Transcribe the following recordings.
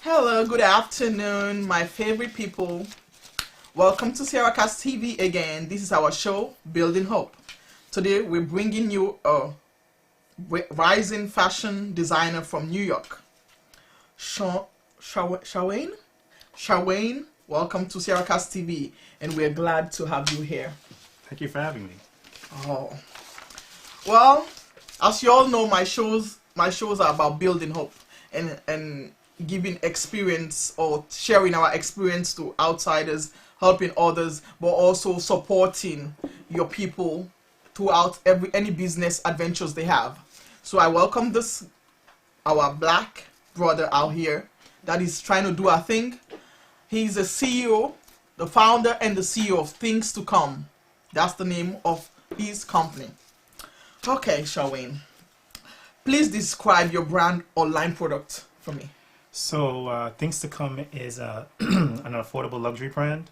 Hello, good afternoon, my favorite people. Welcome to SierraCast TV again. This is our show, Building Hope. Today, we're bringing you a rising fashion designer from New York. Shawane, welcome to SierraCast TV, and we're glad to have you here. Thank you for having me. Oh, well, as you all know, my shows are about building hope and giving experience or sharing our experience to outsiders, helping others, but also supporting your people throughout any business adventures they have. So I welcome our black brother out here that is trying to do a thing. He's a CEO, the founder and the CEO of Things to Come. That's the name of his company. Okay, Shawane, please describe your brand or line product for me. So, Things to Come is an affordable luxury brand.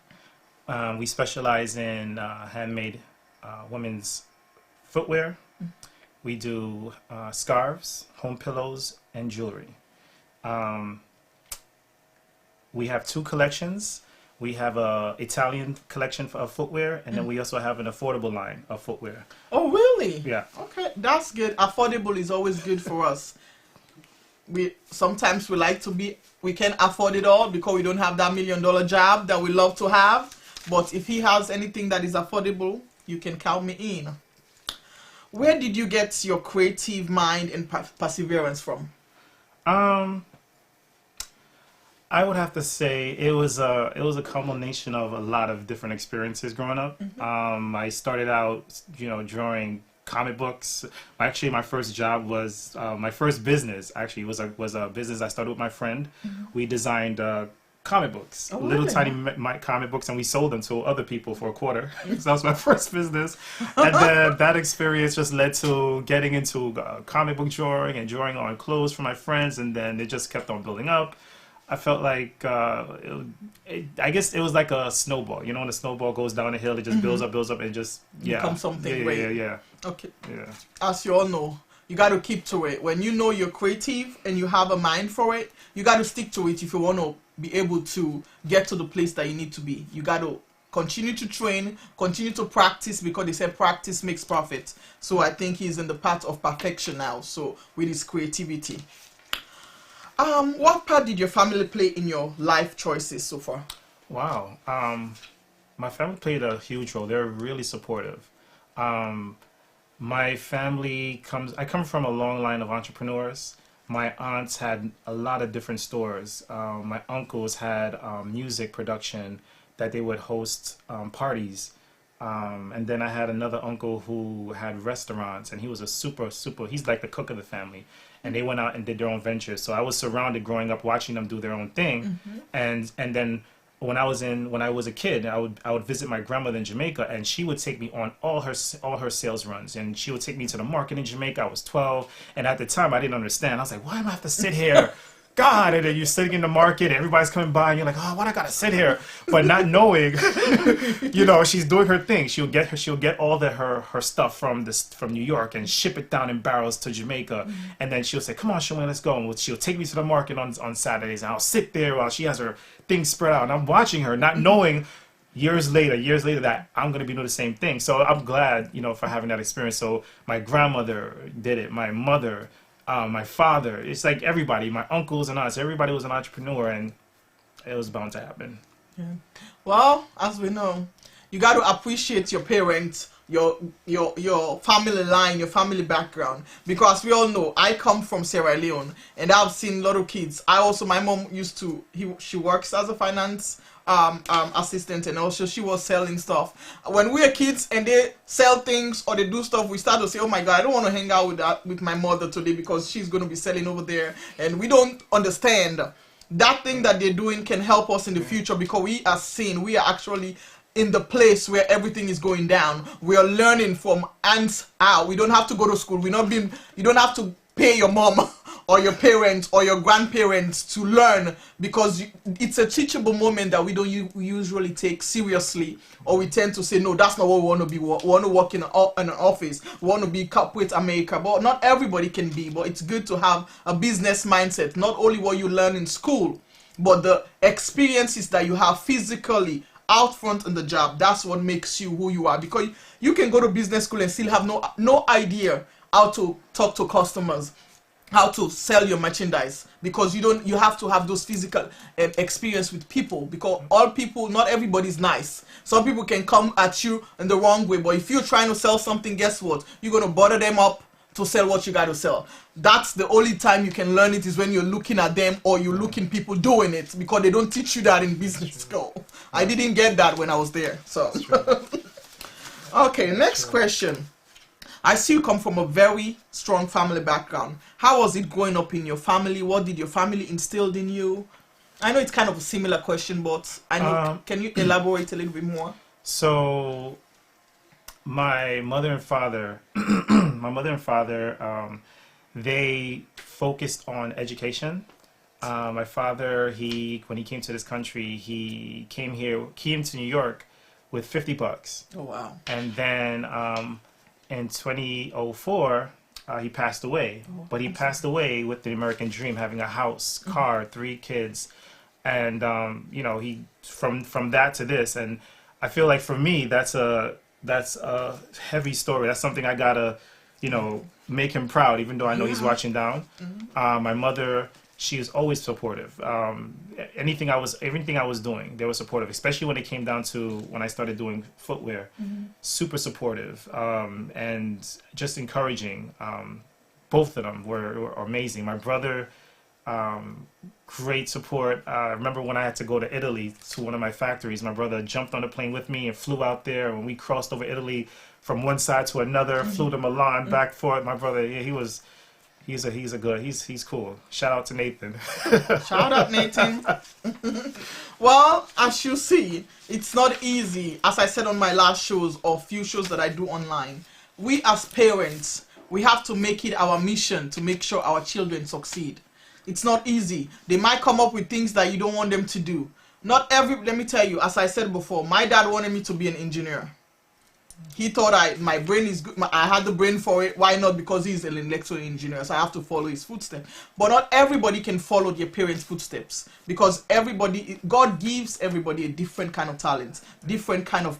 We specialize in handmade women's footwear. We do scarves, home pillows, and jewelry. We have two collections. We have a Italian collection of footwear, and then we also have an affordable line of footwear. Oh, really? Yeah. Okay, that's good. Affordable is always good for us. Sometimes we can't afford it all because we don't have that $1 million job that we love to have. But if he has anything that is affordable, you can count me in. Where did you get your creative mind and perseverance from? I would have to say it was a culmination of a lot of different experiences growing up. I started out, drawing comic books. Actually, my first job was my first business. Actually, was a business I started with my friend. We designed comic books, little tiny comic books, and we sold them to other people for $0.25. So that was my first business, and then that experience just led to getting into comic book drawing and drawing on clothes for my friends, and then it just kept on building up. I felt like, I guess it was like a snowball. You know, when a snowball goes down a hill, it just builds up, and just, becomes something great. Yeah. Okay. Yeah. As you all know, you got to keep to it. When you know you're creative and you have a mind for it, you got to stick to it if you want to be able to get to the place that you need to be. You got to continue to train, continue to practice, because they say practice makes perfect. So I think he's in the path of perfection now, so with his creativity. What part did your family play in your life choices so far? Wow. My family played a huge role. They're really supportive. My family I come from a long line of entrepreneurs. My aunts had a lot of different stores. My uncles had music production that they would host parties. And then I had another uncle who had restaurants, and he was a he's like the cook of the family. And they went out and did their own ventures. So I was surrounded growing up watching them do their own thing. And then when I was a kid, I would visit my grandmother in Jamaica, and she would take me on all her sales runs, and she would take me to the market in Jamaica. I was 12, and at the time I didn't understand. I was like, why am I have to sit here? God, and then you're sitting in the market, everybody's coming by, and you're like, oh, why do I gotta sit here? But not knowing, she's doing her thing. She'll get all her stuff from New York and ship it down in barrels to Jamaica, and then she'll say, come on, Shawane, let's go. And she'll take me to the market on Saturdays, and I'll sit there while she has her things spread out, and I'm watching her, not knowing years later that I'm gonna be doing the same thing. So I'm glad, for having that experience. So my grandmother did it, my mother. My father, it's like everybody, my uncles and aunts, everybody was an entrepreneur, and it was bound to happen. Yeah. Well, as we know, you got to appreciate your parents, your family line, your family background, because we all know I come from Sierra Leone, and I've seen a lot of kids. My mom she works as a finance assistant, and also she was selling stuff. When we were kids and they sell things or they do stuff, we start to say, oh my God, I don't want to hang out with my mother today because she's going to be selling over there, and we don't understand that thing that they're doing can help us in the future, because we are actually in the place where everything is going down. We are learning from ants out. We don't have to go to school. You don't have to pay your mom or your parents or your grandparents to learn, because it's a teachable moment that we don't usually take seriously, or we tend to say, no, that's not what we want to be. We want to work in an office. We want to be corporate America. But not everybody can be. But it's good to have a business mindset. Not only what you learn in school, but the experiences that you have physically out front in the job, that's what makes you who you are. Because you can go to business school and still have no idea how to talk to customers, how to sell your merchandise, because you have to have those physical experience with people, because all people, not everybody's nice. Some people can come at you in the wrong way, but if you're trying to sell something, guess what, you're going to butter them up to sell what you got to sell. That's the only time you can learn it, is when you're looking at them or you're looking people doing it, because they don't teach you that in business school. I didn't get that when I was there. So okay, next question. I see you come from a very strong family background. How was it growing up in your family? What did your family instill in you? I know it's kind of a similar question, but I know, can you elaborate a little bit more? So, my mother and father, they focused on education. My father, when he came to this country, he came to New York with $50. Oh wow! And then in 2004, he passed away. But he passed away with the American dream, having a house, car, 3 kids, and he from that to this. And I feel like for me, that's a heavy story. That's something I gotta, make him proud, even though I know he's watching down. My mother, she was always supportive. Everything I was doing, they were supportive, especially when it came down to when I started doing footwear. Super supportive, and just encouraging. Both of them were amazing. My brother, great support. I remember when I had to go to Italy to one of my factories, my brother jumped on a plane with me and flew out there. When we crossed over Italy from one side to another, flew to Milan, back forth. My brother, yeah, he's cool. Shout out to Nathan. Shout out, Nathan. Well, as you see, it's not easy. As I said on my last shows or few shows that I do online, we as parents, we have to make it our mission to make sure our children succeed. It's not easy. They might come up with things that you don't want them to do. Let me tell you, as I said before, my dad wanted me to be an engineer. He thought my brain is good. I had the brain for it. Why not? Because he's an electrical engineer, so I have to follow his footsteps. But not everybody can follow their parents' footsteps, because God gives everybody a different kind of talent, different kind of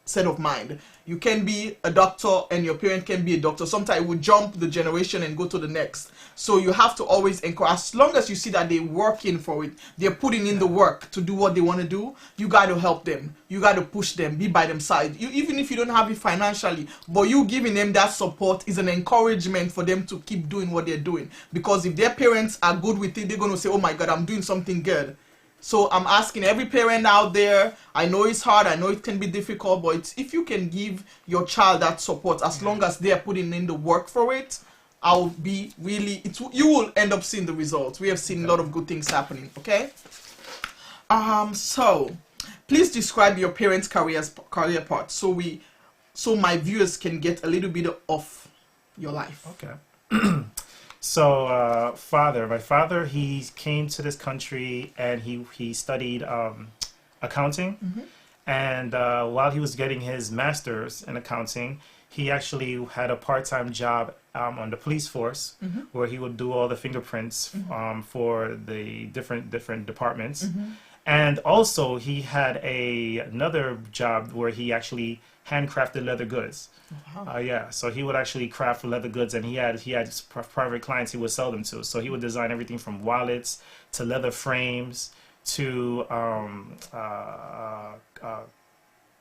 set of mind. You can be a doctor and your parent can be a doctor. Sometimes it would jump the generation and go to the next. So you have to always encourage, as long as you see that they're working for it, they're putting in the work to do what they want to do, you got to help them. You got to push them, be by them side. Even if you don't have it financially, but you giving them that support is an encouragement for them to keep doing what they're doing. Because if their parents are good with it, they're going to say, oh my God, I'm doing something good. So I'm asking every parent out there, I know it's hard, I know it can be difficult, but if you can give your child that support, as long as they're putting in the work for it, I'll be really, you will end up seeing the results. We have seen a lot of good things happening, okay? So please describe your parents' career path, so my viewers can get a little bit of your life. Okay. So, my father, he came to this country and he studied accounting. And while he was getting his master's in accounting, he actually had a part-time job on the police force, where he would do all the fingerprints for the different departments. And also he had another job where he actually handcrafted leather goods. Yeah, so he would actually craft leather goods, and he had private clients he would sell them to. So he would design everything from wallets to leather frames to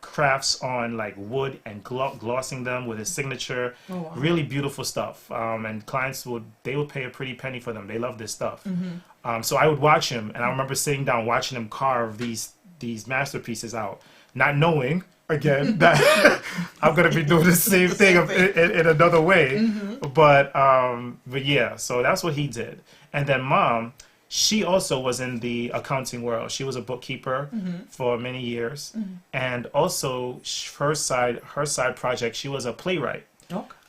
crafts on like wood and glossing them with his signature. Really beautiful stuff. And clients would pay a pretty penny for them. They love this stuff. So I would watch him, and I remember sitting down watching him carve these masterpieces out, not knowing again that I'm gonna be doing the same thing in another way. But yeah, so that's what he did. And then Mom, she also was in the accounting world. She was a bookkeeper for many years, and also her side project, she was a playwright.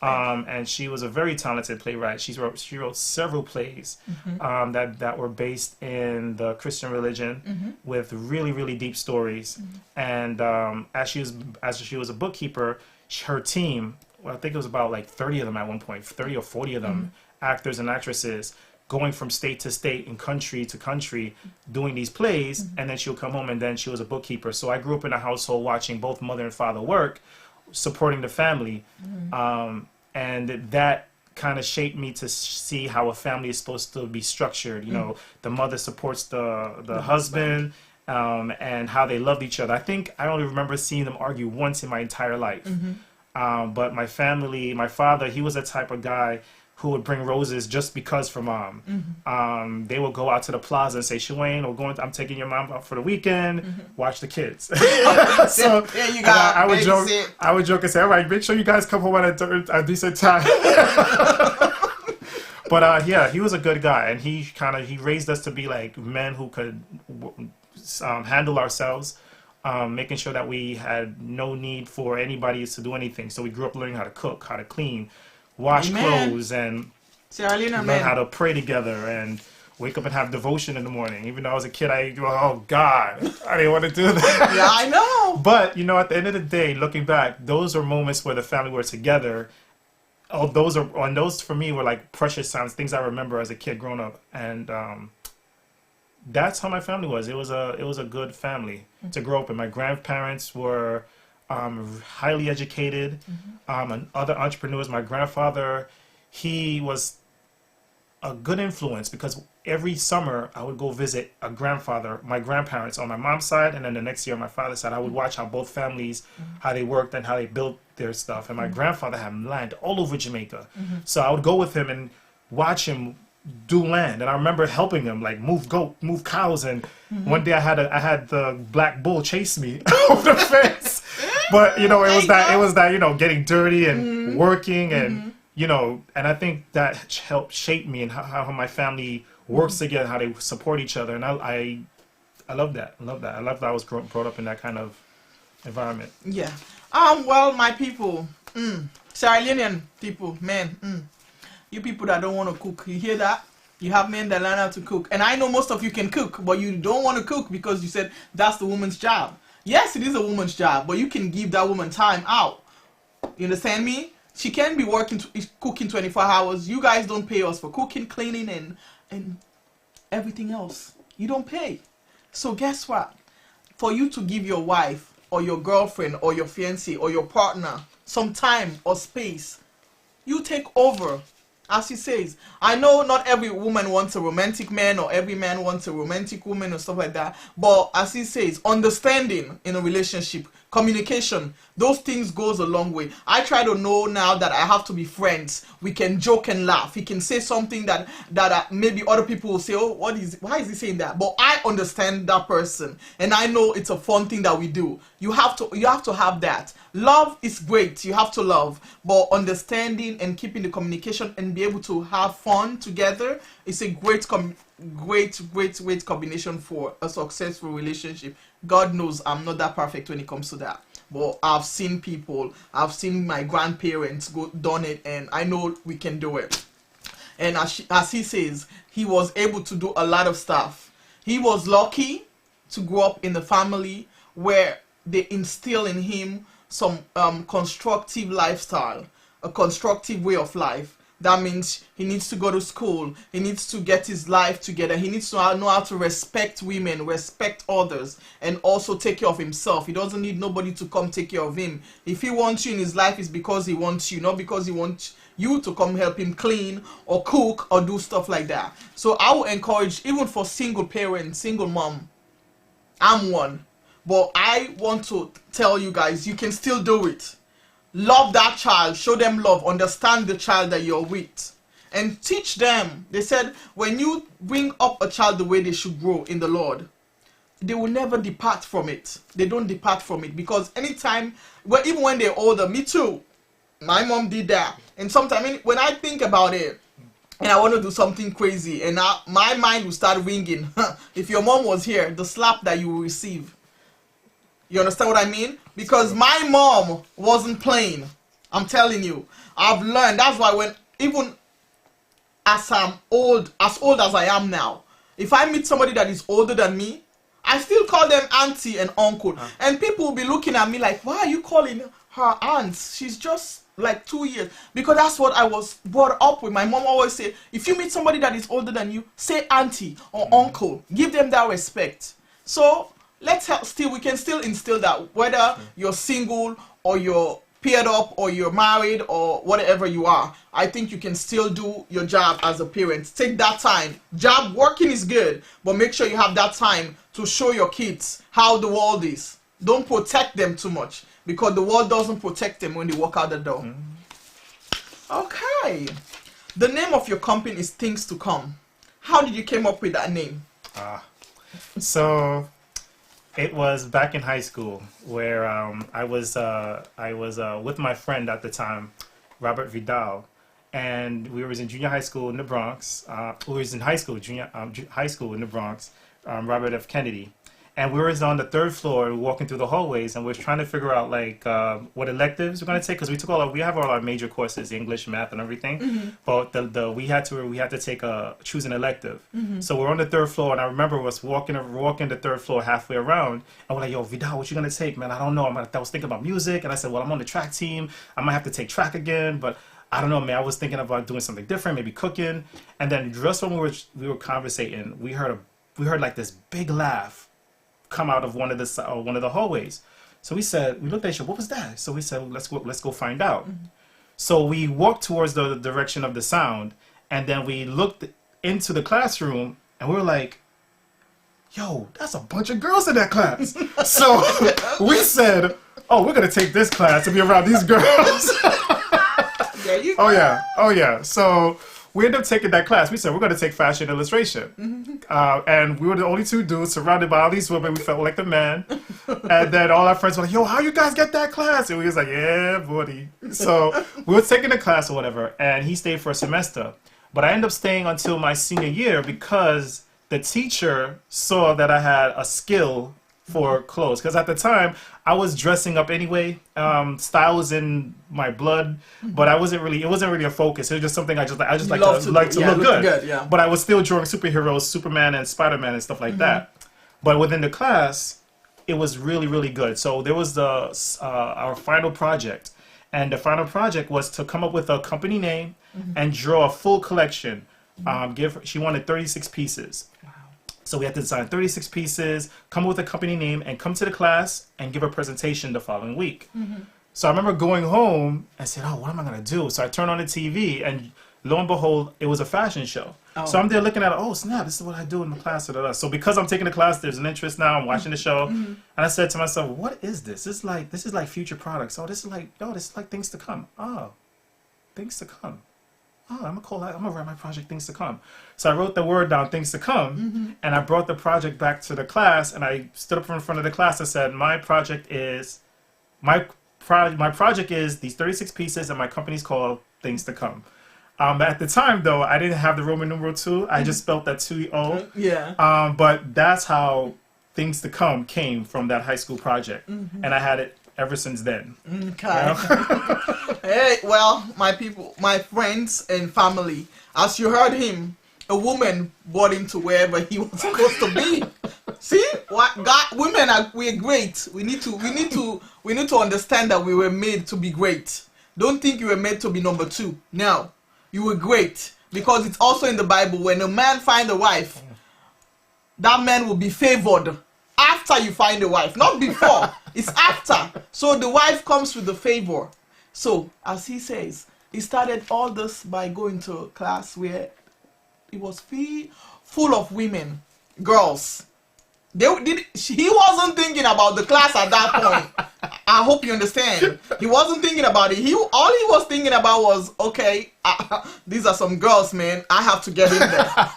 And she was a very talented playwright. She wrote several plays that were based in the Christian religion with really, really deep stories. And as she was a bookkeeper, her team, well, I think it was about like 30 of them at one point, 30 or 40 of them, actors and actresses, going from state to state and country to country doing these plays, and then she'll come home and then she was a bookkeeper. So I grew up in a household watching both mother and father work, supporting the family, and that kind of shaped me to see how a family is supposed to be structured. You know, the mother supports the husband, and how they loved each other. I think I only remember seeing them argue once in my entire life. But my family, my father, he was the type of guy who would bring roses just because for mom. They would go out to the plaza and say, Shawayne, I'm taking your mom out for the weekend, watch the kids. So there you go. I would joke and say, all right, make sure you guys come home at a decent time. But yeah, he was a good guy, and he raised us to be like men who could handle ourselves, making sure that we had no need for anybody to do anything. So we grew up learning how to cook, how to clean, wash clothes, and learn how to pray together and wake up and have devotion in the morning. Even though I was a kid, oh God, I didn't want to do that. Yeah, I know. But you know, at the end of the day, looking back, those are moments where the family were together. Oh, those for me were like precious times, things I remember as a kid growing up, and that's how my family was. It was a good family to grow up in. My grandparents were highly educated, and other entrepreneurs. My grandfather, he was a good influence because every summer I would go visit my grandparents on my mom's side, and then the next year on my father's side, I would watch how both families, how they worked and how they built their stuff. And my grandfather had land all over Jamaica. So I would go with him and watch him do land, and I remember helping him like move cows, and one day I had the black bull chase me over the fence. But you know, it was that you know, getting dirty and working, and you know, and I think that helped shape me and how my family works together, how they support each other, and I love that. I love that I was brought up in that kind of environment. Yeah. Well, my people, Sierra Leonean people, man, you people that don't want to cook, you hear that? You have men that learn how to cook. And I know most of you can cook, but you don't want to cook because you said that's the woman's job. Yes, it is a woman's job, but you can give that woman time out. You understand me? She can be cooking 24 hours. You guys don't pay us for cooking, cleaning, and everything else. You don't pay. So guess what? For you to give your wife or your girlfriend or your fiancé or your partner some time or space, you take over. As he says, I know not every woman wants a romantic man or every man wants a romantic woman or stuff like that. But as he says, understanding in a relationship, communication, those things goes a long way. I try to know now that I have to be friends. We can joke and laugh. He can say something that maybe other people will say, oh, why is he saying that? But I understand that person, and I know it's a fun thing that we do. You have to have that. Love is great. You have to love, but understanding and keeping the communication and be able to have fun together is a great combination for a successful relationship. God knows I'm not that perfect when it comes to that, but I've seen my grandparents done it, and I know we can do it. And as he says, he was able to do a lot of stuff. He was lucky to grow up in a family where they instill in him some constructive lifestyle, a constructive way of life. That means he needs to go to school. He needs to get his life together. He needs to know how to respect women, respect others, and also take care of himself. He doesn't need nobody to come take care of him. If he wants you in his life, it's because he wants you, not because he wants you to come help him clean or cook or do stuff like that. So I would encourage, even for single parents, single mom, I'm one, but I want to tell you guys, you can still do it. Love that child, show them love, understand the child that you're with, and teach them. They said when you bring up a child the way they should grow in the Lord, they will never depart from it. They don't depart from it, because anytime, well, even when they're older, me too, my mom did that. And sometimes when I think about it and I want to do something crazy, and my mind will start ringing. If your mom was here, the slap that you will receive. You understand what I mean? Because my mom wasn't playing. I'm telling you. I've learned. That's why even as old as I am now, if I meet somebody that is older than me, I still call them auntie and uncle. And people will be looking at me like, why are you calling her aunt, she's just like 2 years, because that's what I was brought up with. My mom always say, if you meet somebody that is older than you, say auntie or uncle, give them that respect. So let's help, still, we can still instill that, whether you're single or you're paired up or you're married or whatever you are. I think you can still do your job as a parent. Take that time. Job working is good, but make sure you have that time to show your kids how the world is. Don't protect them too much, because the world doesn't protect them when they walk out the door. Okay. The name of your company is Things to Come. How did you came up with that name? So it was back in high school where I was with my friend at the time, Robert Vidal, and we was in junior high school in the Bronx. We was in high school, high school in the Bronx, Robert F. Kennedy. And we was on the 3rd floor walking through the hallways, and we was trying to figure out like what electives we're going to take, because we have all our major courses, English, math, and everything. But we had to take choose an elective. So we're on the 3rd floor, and I remember us walking the 3rd floor halfway around, and we're like, yo, Vidal, what you going to take, man? I don't know. I was thinking about music, and I said, well, I'm on the track team. I might have to take track again, but I don't know, man. I was thinking about doing something different, maybe cooking. And then just when we were conversating, we heard like this big laugh come out of one of the hallways. So we looked at each other, what was that? So we said, well, let's go find out. So we walked towards the direction of the sound, and then we looked into the classroom, and we were like, yo, that's a bunch of girls in that class. So we said, oh, we're gonna take this class to be around these girls. There you go. Oh yeah. So we ended up taking that class. We said, we're going to take fashion illustration. And we were the only 2 dudes surrounded by all these women. We felt like the man. And then all our friends were like, yo, how you guys get that class? And we was like, yeah, buddy. So we were taking the class or whatever, and he stayed for a semester. But I ended up staying until my senior year because the teacher saw that I had a skill for clothes. Because at the time, I was dressing up anyway. Style was in my blood, but it wasn't really a focus. It was just something I just like to look good. Yeah. But I was still drawing superheroes, Superman and Spider-Man and stuff like that. But within the class, it was really, really good. So there was our final project, and the final project was to come up with a company name and draw a full collection. She wanted 36 pieces. So we had to design 36 pieces, come up with a company name, and come to the class and give a presentation the following week. So I remember going home and said, oh, what am I going to do? So I turned on the TV, and lo and behold, it was a fashion show. So I'm there looking at it, oh, snap, this is what I do in my class. So because I'm taking the class, there's an interest now, I'm watching the show. And I said to myself, what is this? This is like future products. Oh, this is like things to come. Oh, things to come. Oh, I'm gonna write my project Things to Come. So I wrote the word down, Things to Come, and I brought the project back to the class, and I stood up in front of the class and said, my project is these 36 pieces, and my company's called Things to Come. At the time, though, I didn't have the Roman numeral 2. I just spelled that 2-O. Yeah. But that's how Things to Come came from that high school project, and I had it ever since then. Okay. You know? Hey, well, my people, my friends and family, as you heard him, a woman brought him to wherever he was supposed to be. See, we're great. We need to understand that we were made to be great. Don't think you were made to be number 2. No, you were great, because it's also in the Bible, when a man finds a wife, that man will be favored after you find a wife, not before. It's after. So the wife comes with the favor. So, as he says, he started all this by going to a class where it was full of women, girls. He wasn't thinking about the class at that point. I hope you understand. He wasn't thinking about it. All he was thinking about was, okay, these are some girls, man. I have to get in there.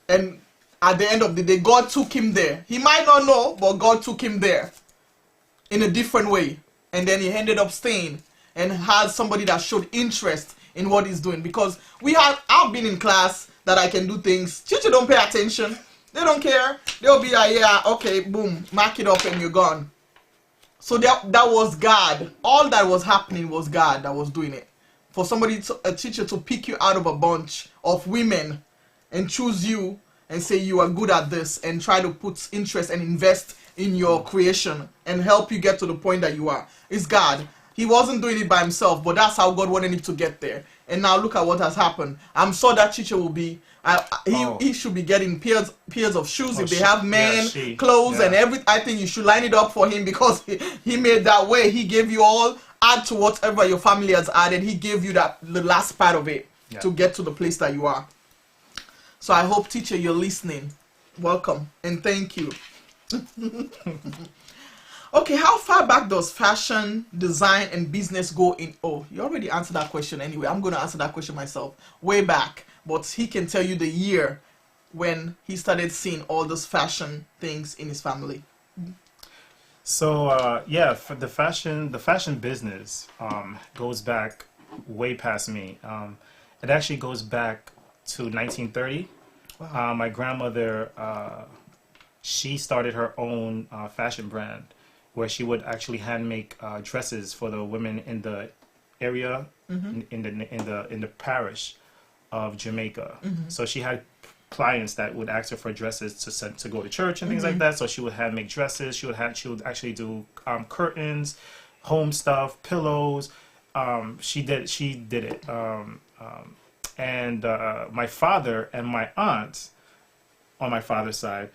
And at the end of the day, God took him there. He might not know, but God took him there in a different way. And then he ended up staying and had somebody that showed interest in what he's doing. Because I've been in class that I can do things. Teacher don't pay attention. They don't care. They'll be like, yeah, okay, boom, mark it up and you're gone. So that was God. All that was happening was God that was doing it. For a teacher to pick you out of a bunch of women and choose you and say you are good at this and try to put interest and invest in your creation and help you get to the point that you are. It's God. He wasn't doing it by himself, but that's how God wanted him to get there. And now look at what has happened. I'm sure that teacher will be. He should be getting pairs of shoes if they have men clothes and everything. I think you should line it up for him because he made that way. He gave you all, add to whatever your family has added. He gave you the last part of it to get to the place that you are. So I hope, teacher, you're listening. Welcome and thank you. Okay, how far back does fashion, design, and business go in? Oh, you already answered that question anyway. I'm going to answer that question myself. Way back. But he can tell you the year when he started seeing all those fashion things in his family. So, yeah, for the fashion business goes back way past me. It actually goes back to 1930. Wow. My grandmother, she started her own fashion brand, where she would actually hand make dresses for the women in the area, in the parish of Jamaica. So she had clients that would ask her for dresses to go to church and things like that. So she would hand make dresses. She would actually do curtains, home stuff, pillows. She did it. And my father and my aunt on my father's side,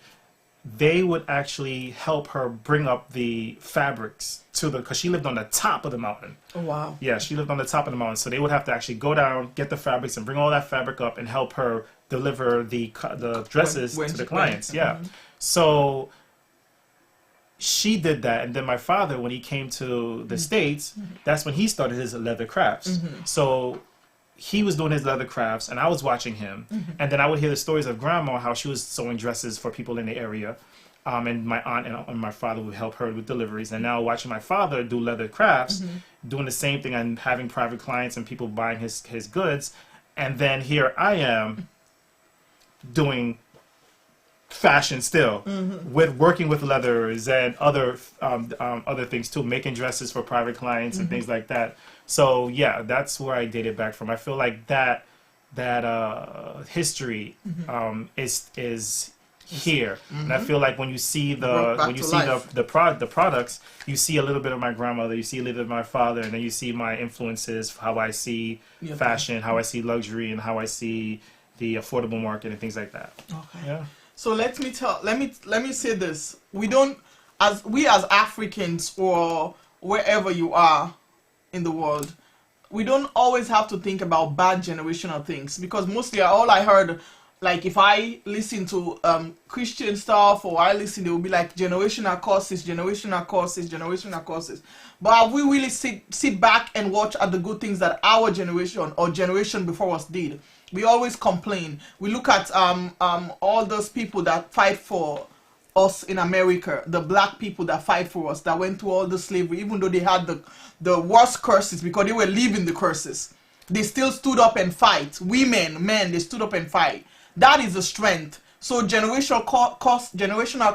they would actually help her bring up the fabrics because she lived on the top of the mountain. Oh, wow. Yeah, she lived on the top of the mountain. So they would have to actually go down, get the fabrics, and bring all that fabric up and help her deliver the dresses to the clients. Yeah. So she did that. And then my father, when he came to the States, that's when he started his leather crafts. So he was doing his leather crafts and I was watching him. And then I would hear the stories of grandma, how she was sewing dresses for people in the area. And my aunt and my father would help her with deliveries. And now watching my father do leather crafts, doing the same thing and having private clients and people buying his goods. And then here I am doing fashion still, with working with leathers and other things too, making dresses for private clients and things like that. So yeah, that's where I dated back from. I feel like that history is here, and I feel like when you see the products, you see a little bit of my grandmother, you see a little bit of my father, and then you see my influences, how I see fashion, how I see luxury, and how I see the affordable market and things like that. Okay. Yeah. So let me say this: we as Africans or wherever you are in the world, we don't always have to think about bad generational things, because mostly all I heard, like if I listen to Christian stuff or I listen, they will be like generational curses. But have we really sit back and watch at the good things that our generation or generation before us did? We always complain. We look at all those people that fight for us in America, the black people that fight for us, that went through all the slavery, even though they had the worst curses because they were living the curses. They still stood up and fight. Women, men, they stood up and fight. That is the strength. So generational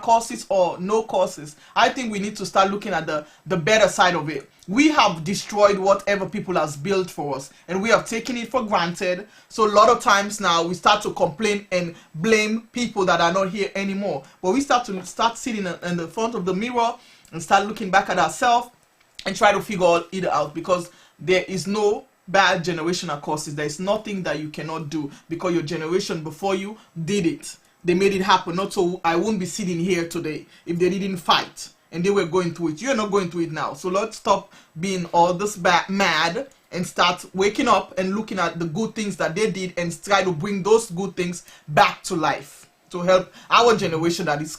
causes or no causes, I think we need to start looking at the better side of it. We have destroyed whatever people has built for us, and we have taken it for granted. So a lot of times now we start to complain and blame people that are not here anymore. But we start sitting in the front of the mirror and start looking back at ourselves and try to figure it out, because there is no bad generational causes. There is nothing that you cannot do because your generation before you did it. They made it happen. Not so I wouldn't be sitting here today if they didn't fight and they were going through it. You're not going through it now. So let's stop being all this mad and start waking up and looking at the good things that they did and try to bring those good things back to life to help our generation that is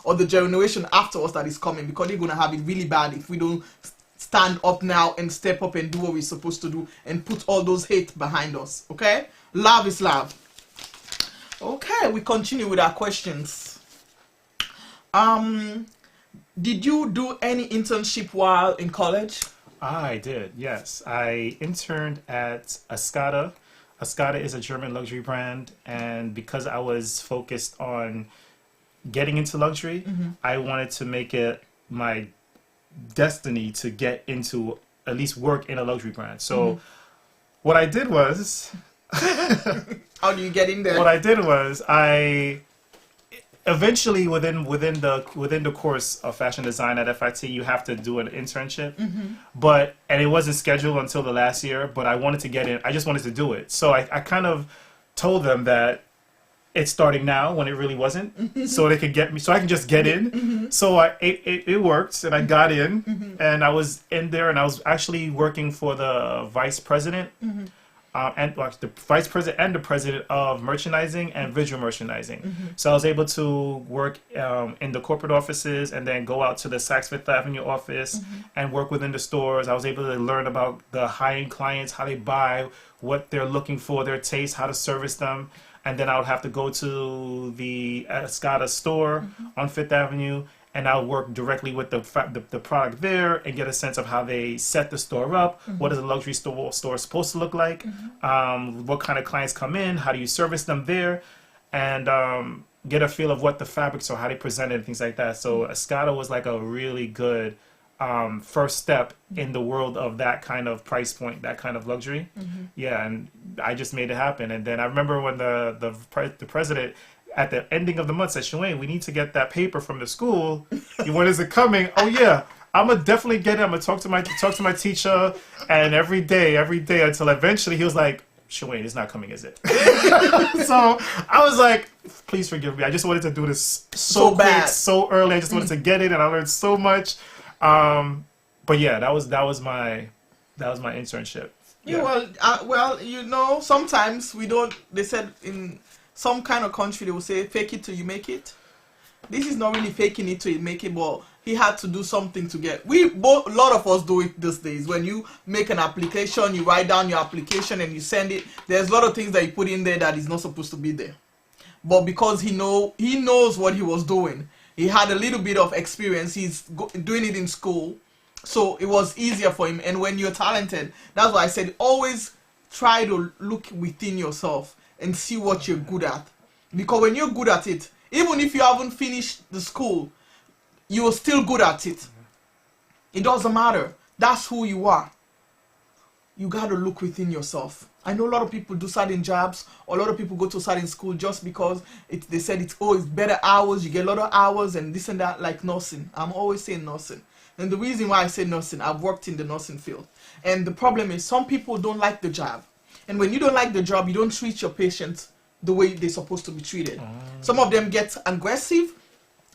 or the generation after us that is coming, because they're gonna have it really bad if we don't stand up now and step up and do what we're supposed to do and put all those hate behind us. Okay? Love is love. Okay, we continue with our questions. Did you do any internship while in college? I did, yes. I interned at Escada. Escada is a German luxury brand, and because I was focused on getting into luxury, I wanted to make it my destiny to get into, at least work in a luxury brand. So what I did was... How do you get in there? What I did was eventually within the course of fashion design at FIT, you have to do an internship. And it wasn't scheduled until the last year, but I wanted to get in. I just wanted to do it. So I kind of told them that it's starting now when it really wasn't, so they could get me, so I can just get in. So it worked, and I got in, and I was in there, and I was actually working for the vice president, and the vice president and the president of merchandising and visual merchandising. So I was able to work in the corporate offices, and then go out to the Saks Fifth Avenue office and work within the stores. I was able to learn about the high-end clients, how they buy, what they're looking for, their taste, how to service them. And then I would have to go to the Escada store on Fifth Avenue, and I would work directly with the product there and get a sense of how they set the store up. What is a luxury store supposed to look like? What kind of clients come in? How do you service them there? And get a feel of what the fabrics are, how they present it, and things like that. So Escada was like a really good first step in the world of that kind of price point, that kind of luxury. Yeah, and I just made it happen. And then I remember when the president at the ending of the month said, "Shuane, we need to get that paper from the school. When is it coming?" "Oh yeah, I'm gonna definitely get it. I'm gonna talk to my teacher." And every day until eventually he was like, "Shuane, it's not coming, is it?" So I was like, "Please forgive me. I just wanted to do this so quick, bad, so early. I just wanted to get it, and I learned so much." But yeah, that was my internship. Yeah, well, sometimes we don't. They said in some kind of country they will say, "Fake it till you make it." This is not really faking it till you make it, but he had to do something to get. A lot of us do it these days. When you make an application, you write down your application and you send it. There's a lot of things that you put in there that is not supposed to be there. But because he knows what he was doing. He had a little bit of experience. He's doing it in school. So it was easier for him. And when you're talented, that's why I said always try to look within yourself and see what you're good at. Because when you're good at it, even if you haven't finished the school, you're still good at it. It doesn't matter. That's who you are. You got to look within yourself. I know a lot of people do certain jobs, or a lot of people go to certain school just because they said it's better hours, you get a lot of hours and this and that, like nursing. I'm always saying nursing. And the reason why I say nursing, I've worked in the nursing field. And the problem is some people don't like the job. And when you don't like the job, you don't treat your patients the way they're supposed to be treated. Some of them get aggressive.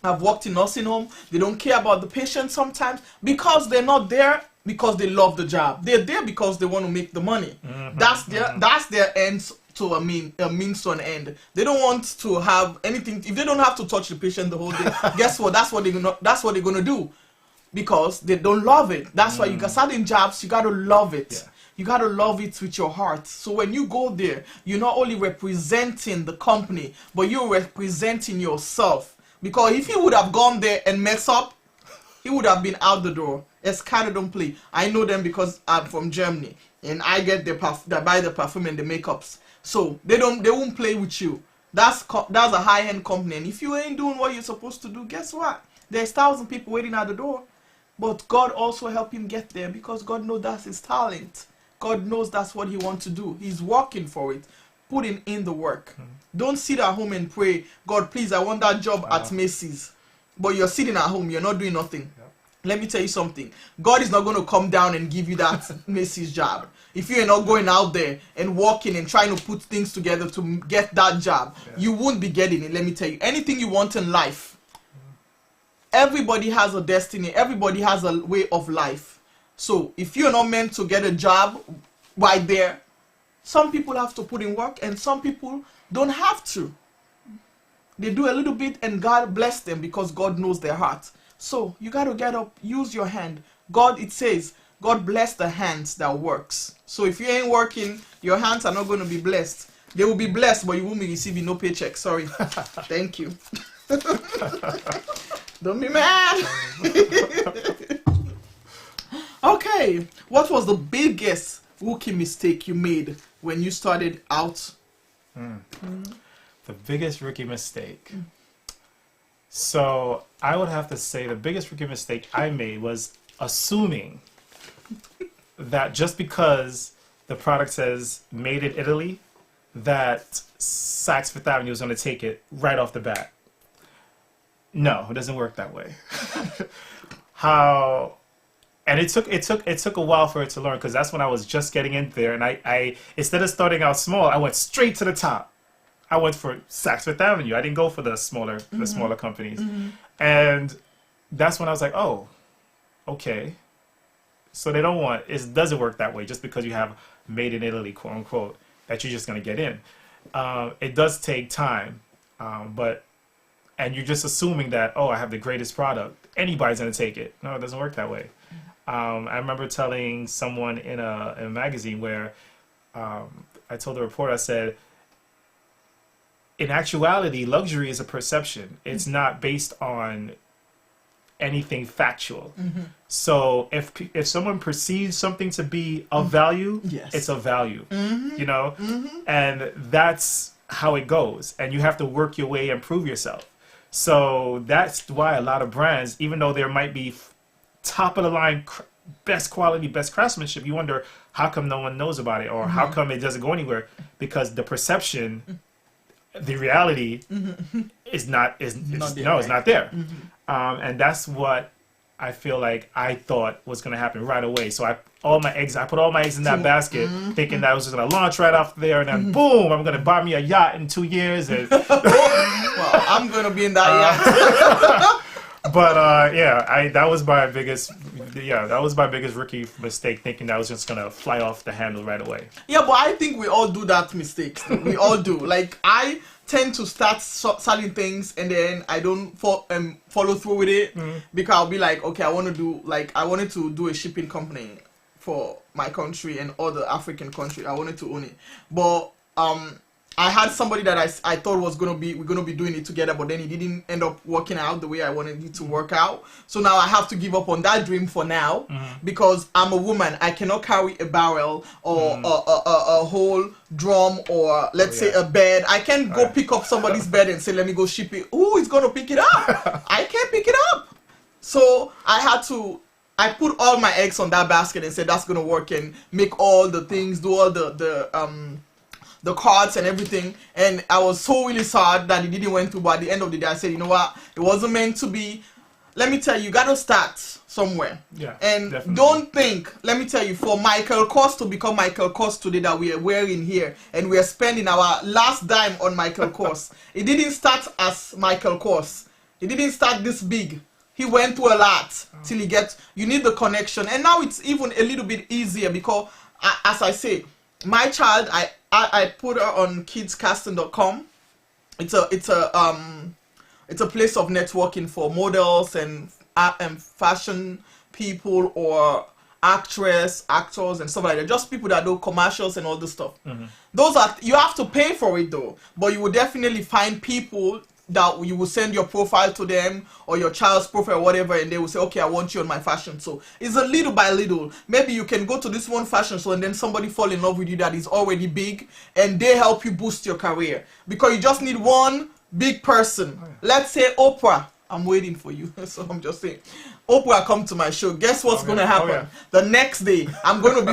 I've worked in nursing home. They don't care about the patient sometimes because they're not there because they love the job. They're there because they want to make the money. That's their ends to a means to an end. They don't want to have anything. If they don't have to touch the patient the whole day, guess what? That's what they're gonna do because they don't love it. That's why you got certain jobs. You gotta love it. Yeah. You gotta love it with your heart. So when you go there, you're not only representing the company, but you're representing yourself. Because if he would have gone there and mess up, he would have been out the door. Escada don't play. I know them because I'm from Germany, and I get they buy the perfume and the makeups. So they won't play with you. That's a high-end company, and if you ain't doing what you're supposed to do, guess what? There's 1,000 people waiting at the door. But God also helped him get there because God knows that's his talent. God knows that's what he wants to do. He's working for it, putting in the work. Don't sit at home and pray, "God, please, I want that job at Macy's." But you're sitting at home, you're not doing nothing. Let me tell you something. God is not going to come down and give you that Macy's job. If you're not going out there and working and trying to put things together to get that job, you won't be getting it. Let me tell you. Anything you want in life, everybody has a destiny. Everybody has a way of life. So if you're not meant to get a job right there, some people have to put in work and some people don't have to. They do a little bit and God bless them because God knows their heart. So you got to get up, use your hand. It says, God bless the hands that works. So if you ain't working, your hands are not going to be blessed. They will be blessed, but you won't be receiving no paycheck. Sorry. Thank you. Don't be mad. Okay. What was the biggest rookie mistake you made when you started out? The biggest rookie mistake. So I would have to say the biggest rookie mistake I made was assuming that just because the product says made in Italy, that Saks Fifth Avenue was going to take it right off the bat. No, it doesn't work that way. How? And it took a while for it to learn, because that's when I was just getting in there, and I instead of starting out small, I went straight to the top. I went for Saks Fifth Avenue. I didn't go for the smaller companies, and that's when I was like, oh, okay. So they don't want, it doesn't work that way just because you have made in Italy, quote unquote, that you're just going to get in. It does take time, and you're just assuming that, oh, I have the greatest product, anybody's going to take it. No, it doesn't work that way. I remember telling someone in a magazine where I told the reporter, I said, in actuality, luxury is a perception. It's not based on anything factual. So if someone perceives something to be of value, it's of value, you know, and that's how it goes. And you have to work your way and prove yourself. So that's why a lot of brands, even though there might be top of the line, best quality, best craftsmanship, you wonder how come no one knows about it, or how come it doesn't go anywhere? Because the perception, the reality is not there. And that's what I feel like I thought was going to happen right away. So I put all my eggs in that basket, thinking that I was just going to launch right off there, and then boom, I'm going to buy me a yacht in 2 years. And well, I'm going to be in that yacht. But that was my biggest rookie mistake, thinking that I was just gonna fly off the handle right away. Yeah, but I think we all do that mistake. We all do. Like, I tend to start selling things and then I don't follow through with it, because I'll be like, okay, I wanted to do a shipping company for my country and other African country. I wanted to own it, but I had somebody that I thought we're gonna be doing it together, but then it didn't end up working out the way I wanted it to work out. So now I have to give up on that dream for now, because I'm a woman. I cannot carry a barrel or a whole drum, or let's say a bed. I can't go pick up somebody's bed and say, let me go ship it. Who is gonna pick it up? I can't pick it up. So I put all my eggs on that basket and said that's gonna work, and make all the things, do all the cards and everything, and I was so really sad that it didn't went through. But at the end of the day, I said, you know what, it wasn't meant to be. Let me tell you, you gotta start somewhere. Yeah, and definitely. Don't think, let me tell you, for Michael Kors to become Michael Kors today that we are wearing here, and we are spending our last dime on Michael Kors, it didn't start as Michael Kors. It didn't start this big. He went through a lot till he you need the connection, and now it's even a little bit easier, because as I say, my child, I put her on kidscasting.com. It's a place of networking for models and fashion people, or actors and stuff like that. Just people that do commercials and all this stuff. Those you have to pay for it though, but you will definitely find people that you will send your profile to them, or your child's profile or whatever, and they will say, okay, I want you on my fashion show. It's a little by little. Maybe you can go to this one fashion show and then somebody fall in love with you that is already big, and they help you boost your career, because you just need one big person. Let's say Oprah. I'm waiting for you. So I'm just saying, Oprah come to my show. Guess what's gonna happen? The next day, I'm gonna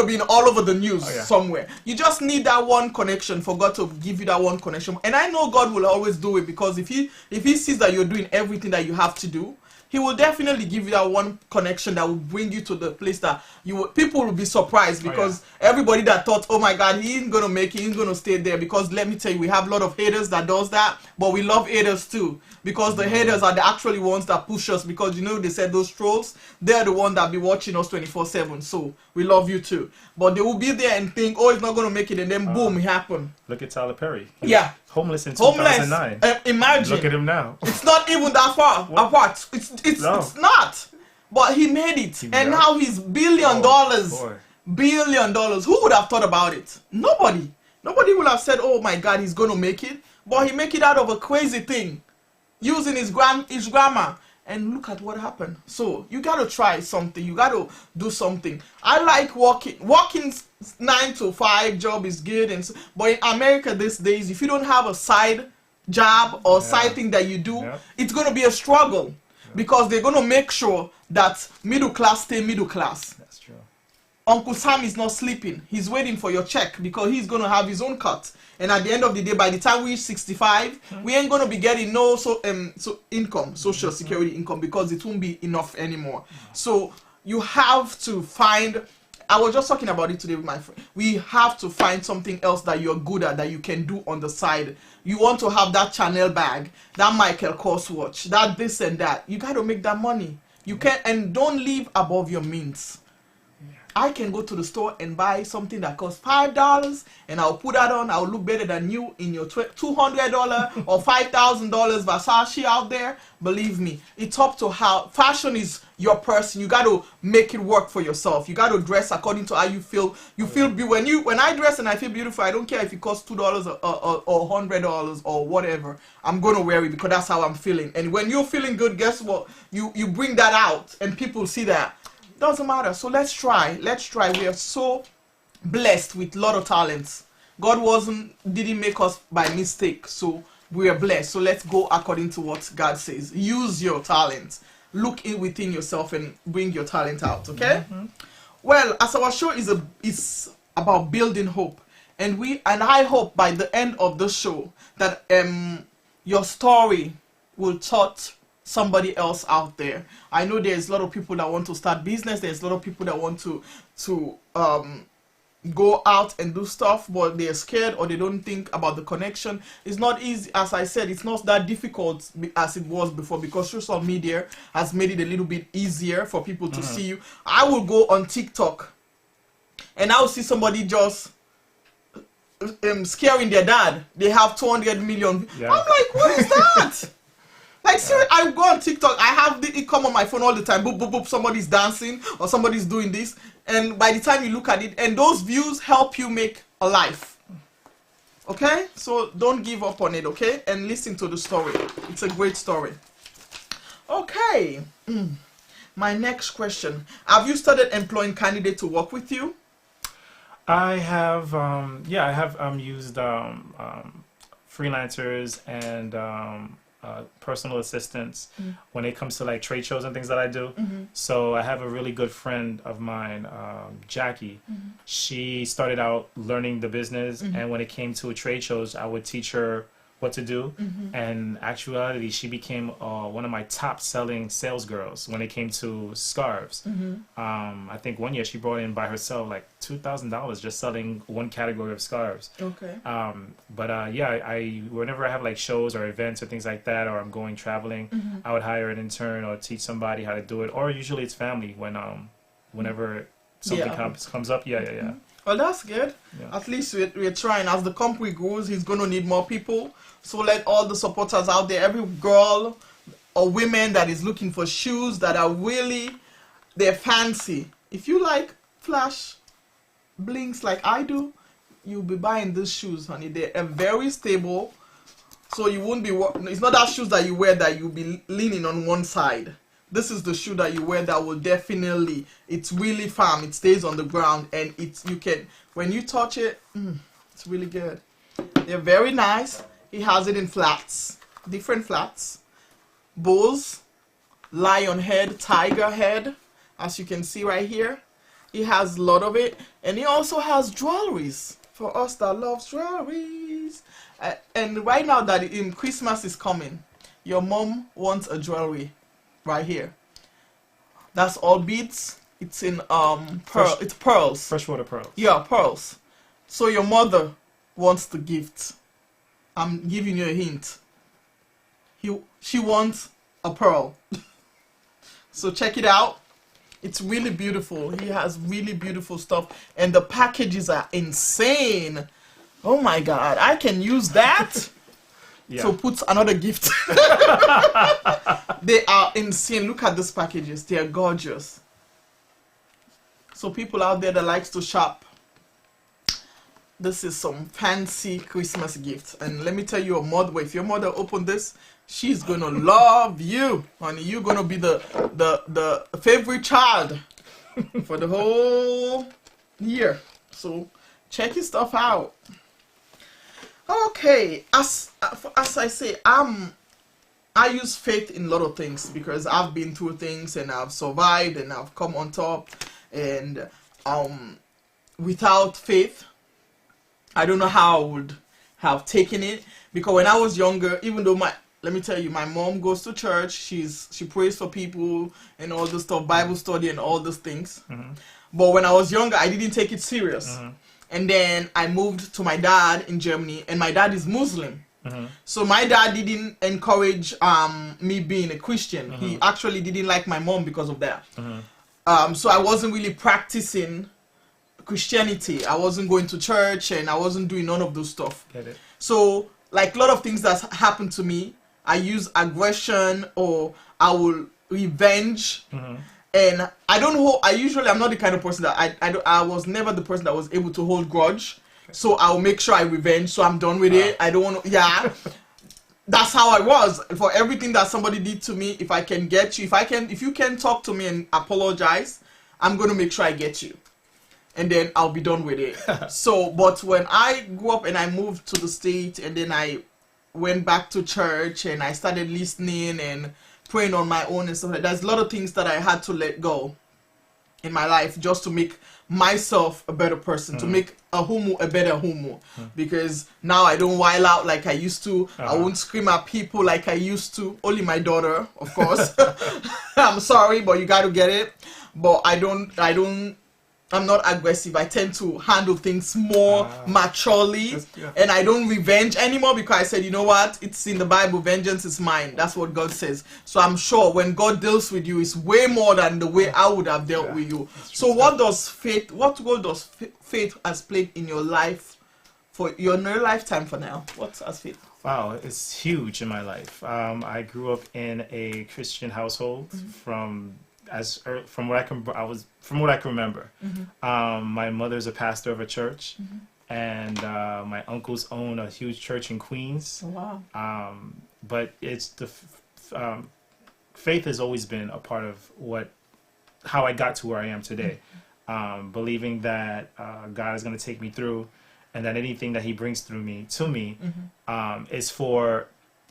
be in all over the news somewhere. You just need that one connection for God to give you that one connection. And I know God will always do it, because if he sees that you're doing everything that you have to do, He will definitely give you that one connection that will bring you to the place that people will be surprised, because everybody that thought, oh my God, he ain't gonna make it, he's gonna stay there. Because let me tell you, we have a lot of haters that does that, but we love haters too, because the haters are the actually ones that push us, because you know they said those trolls, they're the one that be watching us 24/7. So we love you too, but they will be there and think, oh, it's not gonna make it, and then boom, it happened. Look at Tyler Perry. Homeless in 2009. Imagine. Look at him now. It's not even that far apart. It's not. But he made it, and now he's $1 billion. $1 billion. Who would have thought about it? Nobody. Nobody would have said, "Oh my God, he's gonna make it." But he make it out of a crazy thing, using his grammar. And look at what happened. So you gotta try something. You gotta do something. I like working. Working 9 to 5 job is good, but in America these days, if you don't have a side job or side thing that you do, it's gonna be a struggle, because they're gonna make sure that middle class stay middle class. That's true. Uncle Sam is not sleeping. He's waiting for your check, because he's gonna have his own cut. and at the end of the day, by the time we reach 65, we ain't gonna be getting no income, social security income, because it won't be enough anymore. So you have to find. I was just talking about it today with my friend. We have to find something else that you're good at, that you can do on the side. You want to have that Chanel bag, that Michael Kors watch, that this and that. You got to make that money. You can't, and don't live above your means. I can go to the store and buy something that costs $5, and I'll put that on. I'll look better than you in your $200 or $5,000 Versace out there. Believe me, it's up to how fashion is your person. You got to make it work for yourself. You got to dress according to how you feel. You feel when I dress and I feel beautiful. I don't care if it costs $2 or $100 or whatever. I'm gonna wear it because that's how I'm feeling. And when you're feeling good, guess what? You bring that out, and people see that. Doesn't matter. So let's try. We are so blessed with a lot of talents. God didn't make us by mistake. So we are blessed. So let's go according to what God says. Use your talent. Look within yourself and bring your talent out. Okay? Well, as our show is about building hope, and I hope by the end of the show that your story will touch somebody else out there. I know there's a lot of people that want to start business. There's a lot of people that want to go out and do stuff, but they're scared or they don't think about the connection. It's not easy. As I said, it's not that difficult as it was before, because social media has made it a little bit easier for people to see you. I will go on TikTok and I'll see somebody just scaring their dad. They have 200 million. Yeah. I'm like, what is that? Like, seriously, I go on TikTok, I have it come on my phone all the time. Boop, boop, boop, somebody's dancing or somebody's doing this. And by the time you look at it, and those views help you make a life. Okay? So don't give up on it, okay? And listen to the story. It's a great story. Okay. My next question. Have you started employing candidates to work with you? I have, I have used freelancers and personal assistants when it comes to like trade shows and things that I do. So I have a really good friend of mine, Jackie. She started out learning the business, and when it came to trade shows, I would teach her what to do. And actuality, she became one of my top selling sales girls when it came to scarves. I think one year she brought in by herself like $2,000 just selling one category of scarves. Okay. I whenever I have like shows or events or things like that, or I'm going traveling, I would hire an intern or teach somebody how to do it. Or usually it's family whenever something comes up. Well, that's good. Yeah. At least we're trying. As the company grows, he's going to need more people. So let all the supporters out there, every girl or women that is looking for shoes that are really, they're fancy. If you like flash blinks like I do, you'll be buying these shoes, honey. They're very stable. So you won't be, it's not that shoes that you wear that you'll be leaning on one side. This is the shoe that you wear that will definitely, it's really firm, it stays on the ground, and when you touch it, it's really good. They're very nice. He has it in flats, different flats, bulls, lion head, tiger head, as you can see right here. He has a lot of it, and he also has jewelries for us that loves jewelries. And right now that Christmas is coming, your mom wants a jewelry. Right here. That's all beads. It's in it's pearls. Freshwater pearls. Yeah, pearls. So your mother wants the gift. I'm giving you a hint. She wants a pearl. So check it out. It's really beautiful. He has really beautiful stuff, and the packages are insane. Oh my God, I can use that. Yeah. So put another gift. They are insane. Look at these packages. They are gorgeous. So people out there that likes to shop, this is some fancy Christmas gift. And let me tell you, if your mother opened this, she's gonna love you, honey. You're gonna be the favorite child for the whole year. So check your stuff out. Okay, as I say, I use faith in a lot of things because I've been through things and I've survived and I've come on top. And without faith, I don't know how I would have taken it, because when I was younger, even though let me tell you, my mom goes to church, she prays for people and all this stuff, Bible study and all those things. But when I was younger, I didn't take it serious. And then I moved to my dad in Germany, and my dad is Muslim. So my dad didn't encourage me being a Christian. He actually didn't like my mom because of that. So I wasn't really practicing Christianity. I wasn't going to church, and I wasn't doing none of those stuff. Get it. So like a lot of things that happened to me, I use aggression, or I will revenge. And I don't hold. I'm not the kind of person that I was never the person that was able to hold grudge. So I'll make sure I revenge. So I'm done with it. I don't want to. Yeah, that's how I was. For everything that somebody did to me, if I can get you, if you can talk to me and apologize, I'm gonna make sure I get you, and then I'll be done with it. So, but when I grew up and I moved to the States, and then I went back to church and I started listening and praying on my own and stuff like that, there's a lot of things that I had to let go in my life just to make myself a better person, to make a homo a better homo. Because now I don't wild out like I used to. I won't scream at people like I used to. Only my daughter, of course. I'm sorry, but you got to get it. But I'm not aggressive. I tend to handle things more maturely, and I don't revenge anymore, because I said, you know what? It's in the Bible, vengeance is mine. That's what God says. So I'm sure when God deals with you, it's way more than the way I would have dealt with you. So what role does faith has played in your life, for your lifetime for now? What has faith? Wow, it's huge in my life. I grew up in a Christian household from what I can remember. My mother's a pastor of a church, and my uncles own a huge church in Queens. Oh, wow. But it's faith has always been a part of how I got to where I am today. Believing that God is going to take me through, and that anything that He brings through me to me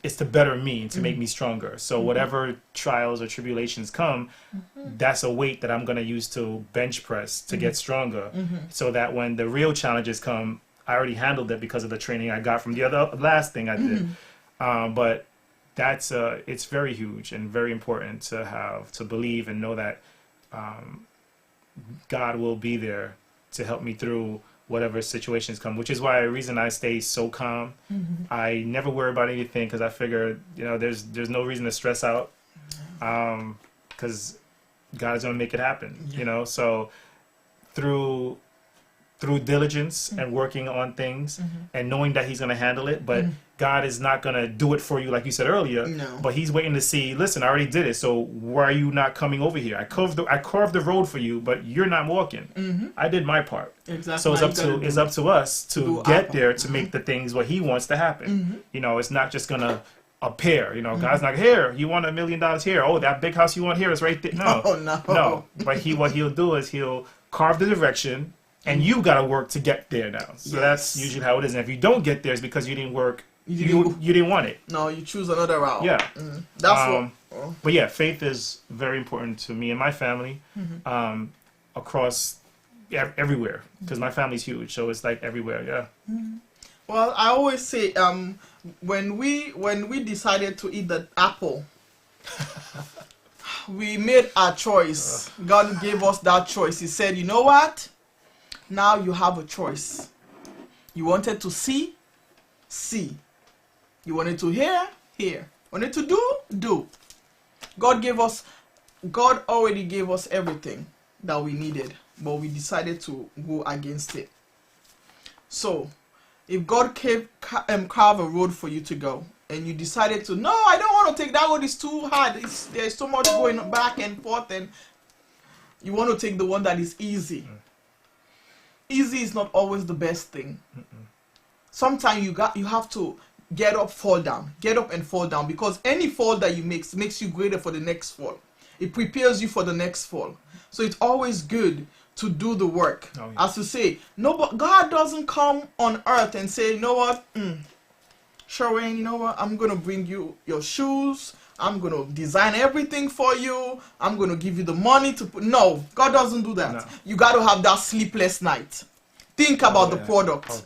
it's to better me and to make me stronger. So whatever trials or tribulations come, that's a weight that I'm going to use to bench press to get stronger, so that when the real challenges come, I already handled it because of the training I got from the last thing I did. But it's very huge and very important to believe and know that God will be there to help me through whatever situations come, which is why the reason I stay so calm. I never worry about anything, because I figure, there's no reason to stress out, because God's gonna make it happen. So through diligence and working on things and knowing that He's gonna handle it, but God is not gonna do it for you like you said earlier. No. But He's waiting to see. Listen, I already did it. So why are you not coming over here? I carved the road for you, but you're not walking. I did my part. Exactly. So it's up to us to get there to make the things what He wants to happen. It's not just gonna appear. God's not here. You want $1 million here? Oh, that big house you want here is right there. No, no. But what He'll do is He'll carve the direction, and you got to work to get there now. So that's usually how it is. And if you don't get there, it's because you didn't work. You didn't want it. No, you choose another route. Yeah. That's But yeah, faith is very important to me and my family, across everywhere, because my family's huge, so it's like everywhere. Yeah. Well, I always say, when we decided to eat the apple, we made our choice. God gave us that choice. He said, you know what? Now you have a choice. You wanted to see. You wanted to hear. Wanted to do. God already gave us everything that we needed, but we decided to go against it. So, if God carve a road for you to go, and you decided to, no, I don't want to take that road, it's too hard, there's so much going back and forth, and you want to take the one that is easy. Easy is not always the best thing. Sometimes you have to get up, fall down. Get up and fall down, because any fall that you makes you greater for the next fall. It prepares you for the next fall. So it's always good to do the work. Oh, yeah. As to say, no, but God doesn't come on earth and say, you know what, Sharon, you know what, I'm going to bring you your shoes. I'm going to design everything for you. I'm going to give you the money to put. No, God doesn't do that. No. You got to have that sleepless night. Think about the product.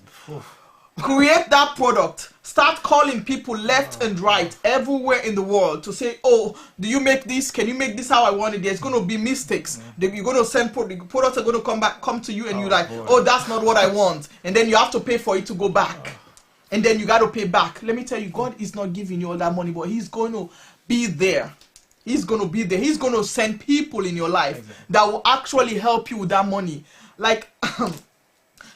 Create that product. Start calling people left and right everywhere in the world to say, oh, do you make this? Can you make this how I want it? There's going to be mistakes. You're going to send the products are going to come to you, and you're like, boy. oh, that's not what I want. And then you have to pay for it to go back. And then you got to pay back. Let me tell you, God is not giving you all that money, but He's going to be there. He's going to be there. He's going to send people in your life that will actually help you with that money. Like,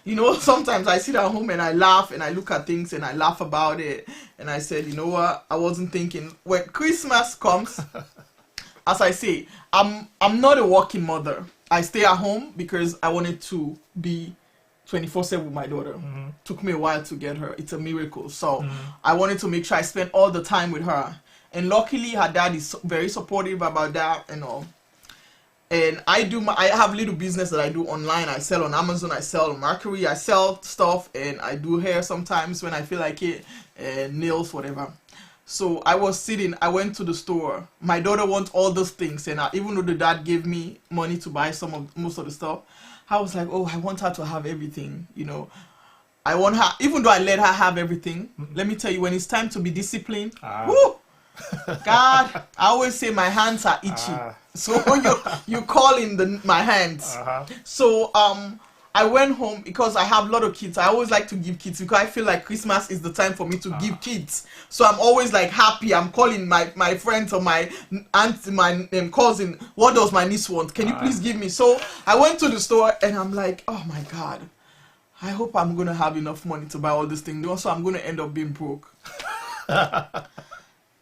you know, sometimes I sit at home and I laugh and I look at things and I laugh about it. And I said, you know what? I wasn't thinking. When Christmas comes, as I say, I'm not a working mother. I stay at home because I wanted to be 24/7 with my daughter. Took me a while to get her. It's a miracle. So I wanted to make sure I spend all the time with her. And luckily, her dad is very supportive about that and all. And I have little business that I do online. I sell on Amazon, I sell on Mercury, I sell stuff, and I do hair sometimes when I feel like it, and nails, whatever. So I went to the store. My daughter wants all those things, and even though the dad gave me money to buy most of the stuff, I was like, oh, I want her to have everything, you know. I want her, even though I let her have everything, let me tell you, when it's time to be disciplined, woo! God, I always say my hands are itchy. So you call in my hands. So I went home because I have a lot of kids. I always like to give kids because I feel like Christmas is the time for me to give kids. So I'm always like happy. I'm calling my friends or my aunt, my cousin. What does my niece want? Can you please give me? So I went to the store and I'm like, oh my God, I hope I'm gonna have enough money to buy all this thing. Also, I'm gonna end up being broke.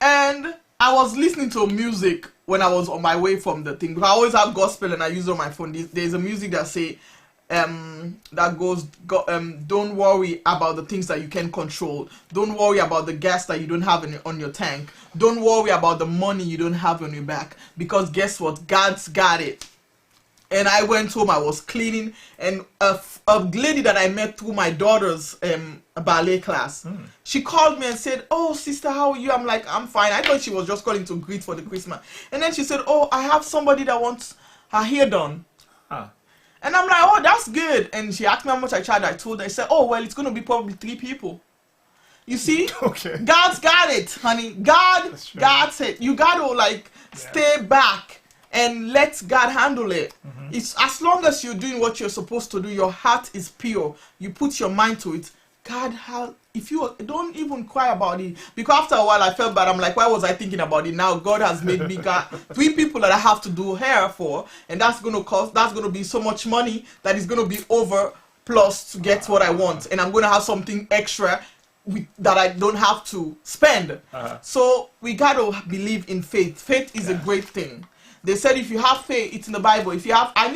And I was listening to music when I was on my way from the thing. Because I always have gospel and I use it on my phone. There's a music that say, that goes, don't worry about the things that you can control. Don't worry about the gas that you don't have on your tank. Don't worry about the money you don't have on your back. Because guess what? God's got it. And I went home, I was cleaning, and a lady that I met through my daughter's ballet class, she called me and said, oh, sister, how are you? I'm like, I'm fine. I thought she was just calling to greet for the Christmas. And then she said, oh, I have somebody that wants her hair done. And I'm like, oh, that's good. And she asked me how much I charged. I told her, I said, oh, well, it's going to be probably 3 people. You see? Okay. God's got it, honey. God got it. You got to, stay back and let God handle it. It's as long as you're doing what you're supposed to do, your heart is pure, you put your mind to it, if you don't even cry about it, because after a while I felt bad. I'm like, why was I thinking about it? Now God has made me got 3 people that I have to do hair for, and that's going to be so much money that is going to be over plus to get what I want, and I'm going to have something extra that I don't have to spend. So we got to believe in faith. Faith is a great thing. They said if you have faith, it's in the Bible. If you have, I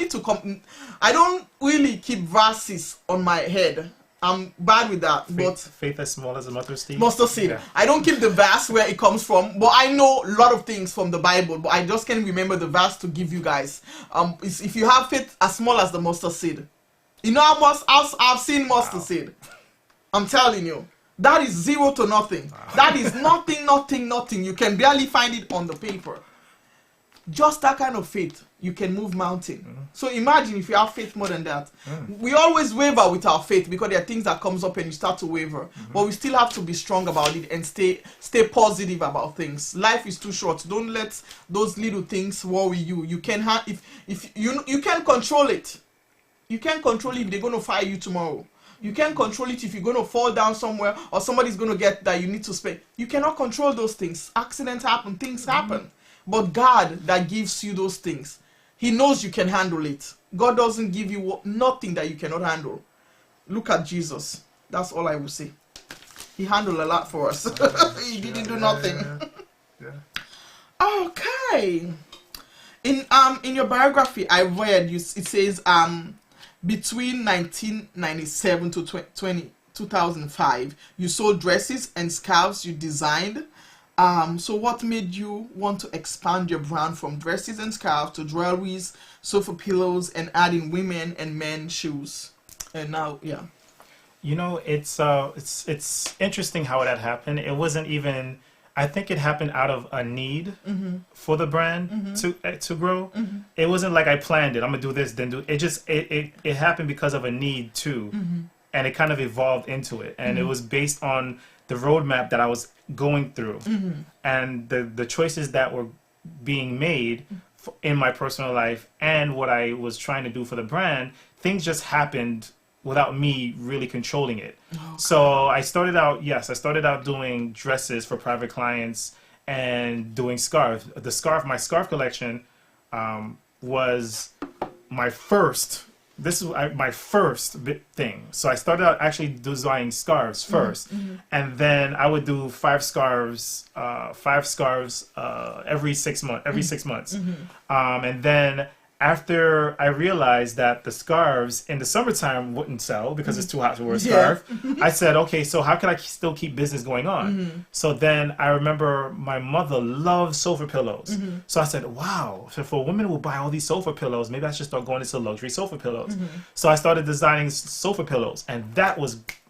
don't really keep verses on my head. I'm bad with that. Faith as small as a mustard seed. Mustard seed. Yeah. I don't keep the verse where it comes from, but I know a lot of things from the Bible, but I just can't remember the verse to give you guys. If you have faith as small as the mustard seed, you know I've seen mustard seed. I'm telling you, that is 0 to nothing. That is nothing. You can barely find it on the paper. Just that kind of faith, you can move mountain. So imagine if you have faith more than that. We always waver with our faith because there are things that comes up and you start to waver. But we still have to be strong about it and stay positive about things. Life is too short. Don't let those little things worry you. You can if you can control it. You can't control it if they're going to fire you tomorrow. You can't control it if you're going to fall down somewhere or somebody's going to get that you need to spend. You cannot control those things. Accidents happen. Things happen. But God that gives you those things, He knows you can handle it. God doesn't give you nothing that you cannot handle. Look at Jesus. That's all I will say. He handled a lot for us. He didn't do nothing. Okay. In your biography, I read it says between 1997 to 2005, you sold dresses and scarves you designed. So what made you want to expand your brand from dresses and scarves to jewelries, sofa pillows, and adding women and men shoes? And now, yeah. You know, it's interesting how that happened. It wasn't even, I think it happened out of a need for the brand to grow. It wasn't like I planned it. I'm gonna do this, then do it. It happened because of a need to and it kind of evolved into it. And it was based on the roadmap that I was going through, and the choices that were being made in my personal life and what I was trying to do for the brand. Things just happened without me really controlling it. Okay. So I started out doing dresses for private clients and doing scarves. My scarf collection was my first. This is my first big thing. So I started out actually designing scarves first, and then I would do 5 scarves every 6 months. And then after I realized that the scarves in the summertime wouldn't sell because it's too hot to wear a scarf, I said, okay, so how can I still keep business going on? So then I remember my mother loved sofa pillows. So I said, wow, so for women who buy all these sofa pillows, maybe I should start going into luxury sofa pillows. So I started designing sofa pillows, and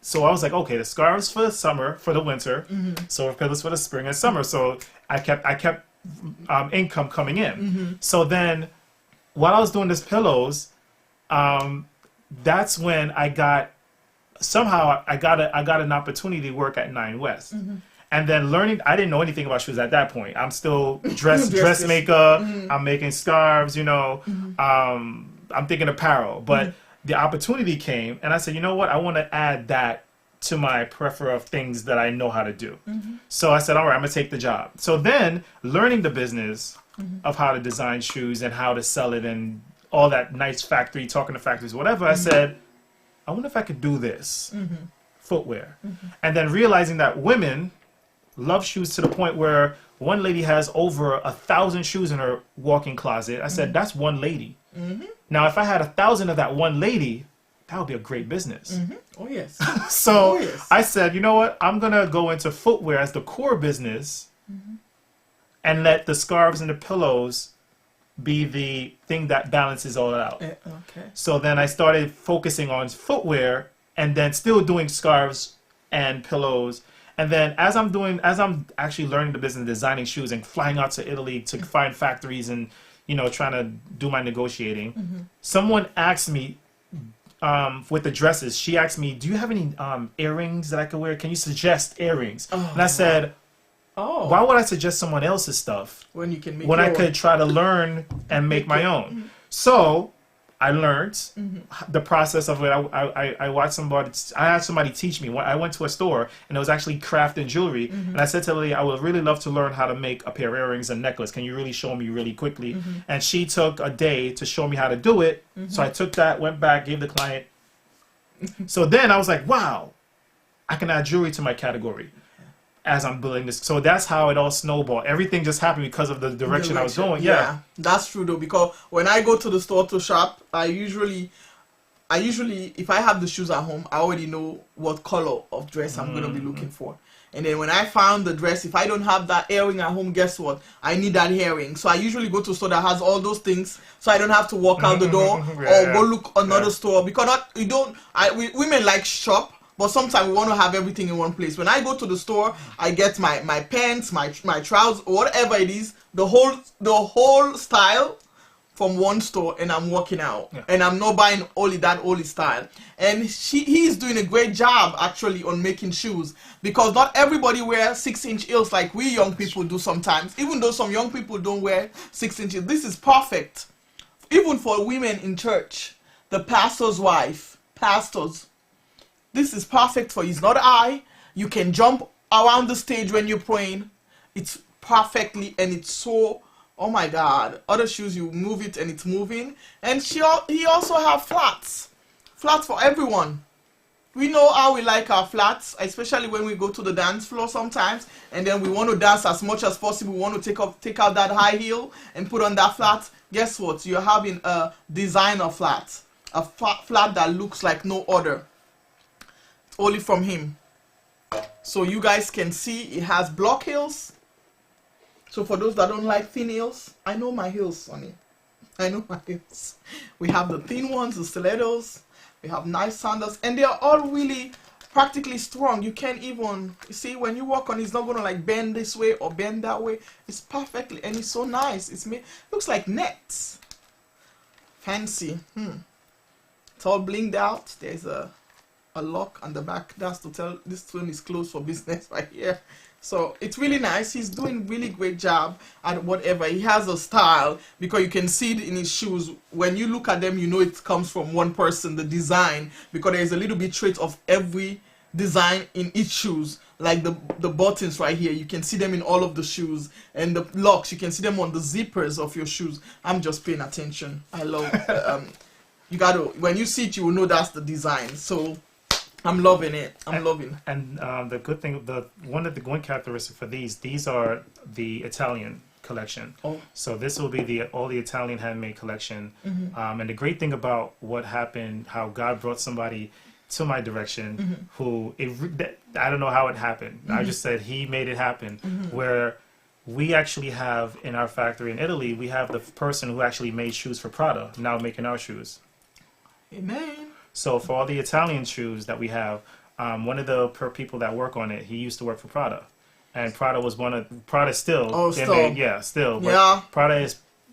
so I was like, okay, the scarves for the summer, for the winter, sofa pillows for the spring and summer. So I kept income coming in. So then, while I was doing these pillows, that's when I got an opportunity to work at 9 West. And then learning, I didn't know anything about shoes at that point. I'm still dressmaker. I'm making scarves, I'm thinking apparel. But the opportunity came, and I said, you know what? I want to add that to my plethora of things that I know how to do. So I said, all right, I'm going to take the job. So then learning the business of how to design shoes and how to sell it and all that nice factory, talking to factories, whatever, I said, I wonder if I could do this, footwear. And then realizing that women love shoes to the point where one lady has over 1,000 shoes in her walk-in closet. I said, that's one lady. Now, if I had 1,000 of that one lady, that would be a great business. Oh, yes. So I said, you know what? I'm going to go into footwear as the core business and let the scarves and the pillows be the thing that balances all out. Okay. So then I started focusing on footwear and then still doing scarves and pillows. And then as I'm actually learning the business, designing shoes and flying out to Italy to find factories and, trying to do my negotiating, someone asked me, with the dresses, she asked me, do you have any earrings that I could wear? Can you suggest earrings? And I said, why would I suggest someone else's stuff when you can make I could try to learn and make my own? So I learned the process of it. I watched somebody. I had somebody teach me. I went to a store and it was actually craft and jewelry. And I said to the lady, I would really love to learn how to make a pair of earrings and necklace. Can you really show me really quickly? And she took a day to show me how to do it. So I took that, went back, gave the client. So then I was like, wow, I can add jewelry to my category as I'm building this. So that's how it all snowballed. Everything just happened because of the direction I was going. Yeah, that's true though, because when I go to the store to shop, I usually if I have the shoes at home, I already know what color of dress I'm going to be looking for. And then when I found the dress, if I don't have that earring at home, guess what? I need that earring. So I usually go to a store that has all those things, so I don't have to walk out the door or go look another store, because women like shop. But sometimes we want to have everything in one place. When I go to the store, I get my pants, my trousers, whatever it is, the whole style from one store, and I'm walking out. And I'm not buying only that only style. And he's doing a great job actually on making shoes, because not everybody wears 6-inch heels like we young people do sometimes. Even though some young people don't wear 6 inches, this is perfect. Even for women in church, the pastor's wife, pastors. This is perfect for you. It's not high. You can jump around the stage when you're praying. It's perfectly, and it's so, oh my God. Other shoes, you move it and it's moving. And he also have flats. Flats for everyone. We know how we like our flats, especially when we go to the dance floor sometimes. And then we want to dance as much as possible. We want to take out that high heel and put on that flat. Guess what? You're having a designer flat. A flat that looks like no other. Only from him. So you guys can see it has block heels. So for those that don't like thin heels, I know my heels, honey. I know my heels. We have the thin ones, the stilettos. We have nice sandals, and they are all really practically strong. You can't even see when you walk on, it's not gonna like bend this way or bend that way. It's perfectly, and it's so nice. It's made, looks like nets. Fancy. It's all blinged out. There's a a lock on the back. That's to tell this one is closed for business right here. So it's really nice. He's doing really great job at whatever. He has a style because you can see it in his shoes. When you look at them, you know it comes from one person, the design, because there's a little bit trait of every design in each shoes. Like the buttons right here, you can see them in all of the shoes, and the locks, you can see them on the zippers of your shoes. I'm just paying attention. I love you gotta, when you see it, you will know that's the design. So I'm loving it. I'm loving. And the good thing, one characteristic for these are the Italian collection. Oh. So this will be all the Italian handmade collection. And the great thing about what happened, how God brought somebody to my direction, who I don't know how it happened. I just said He made it happen. Where we actually have in our factory in Italy, we have the person who actually made shoes for Prada now making our shoes. Amen. So for all the Italian shoes that we have, one of the people that work on it, he used to work for Prada, and Prada was Prada still. Oh, still. Still. But Yeah. Prada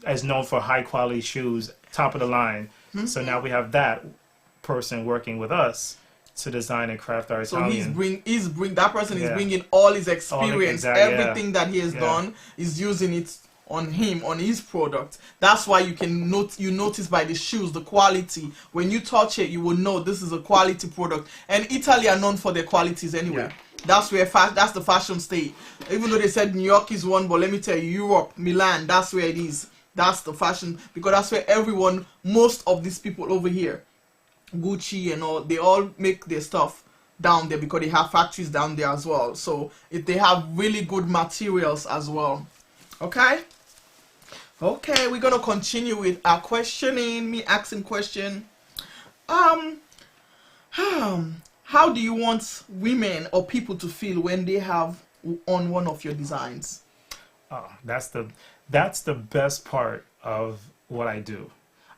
is known for high quality shoes, top of the line. So now we have that person working with us to design and craft our Italian. So that person is bringing all his experience, everything that he has done, is using it on him, on his product. That's why you notice by the shoes, the quality. When you touch it, you will know this is a quality product. And Italy are known for their qualities anyway. That's where that's the fashion state. Even though they said New York is one, but let me tell you, Europe, Milan, that's where it is. That's the fashion, because that's where most of these people over here, Gucci and all, they all make their stuff down there because they have factories down there as well. So if they have really good materials as well. Okay, we're gonna continue with our questioning. Me asking question. How do you want women or people to feel when they have on one of your designs? Oh, that's the best part of what I do.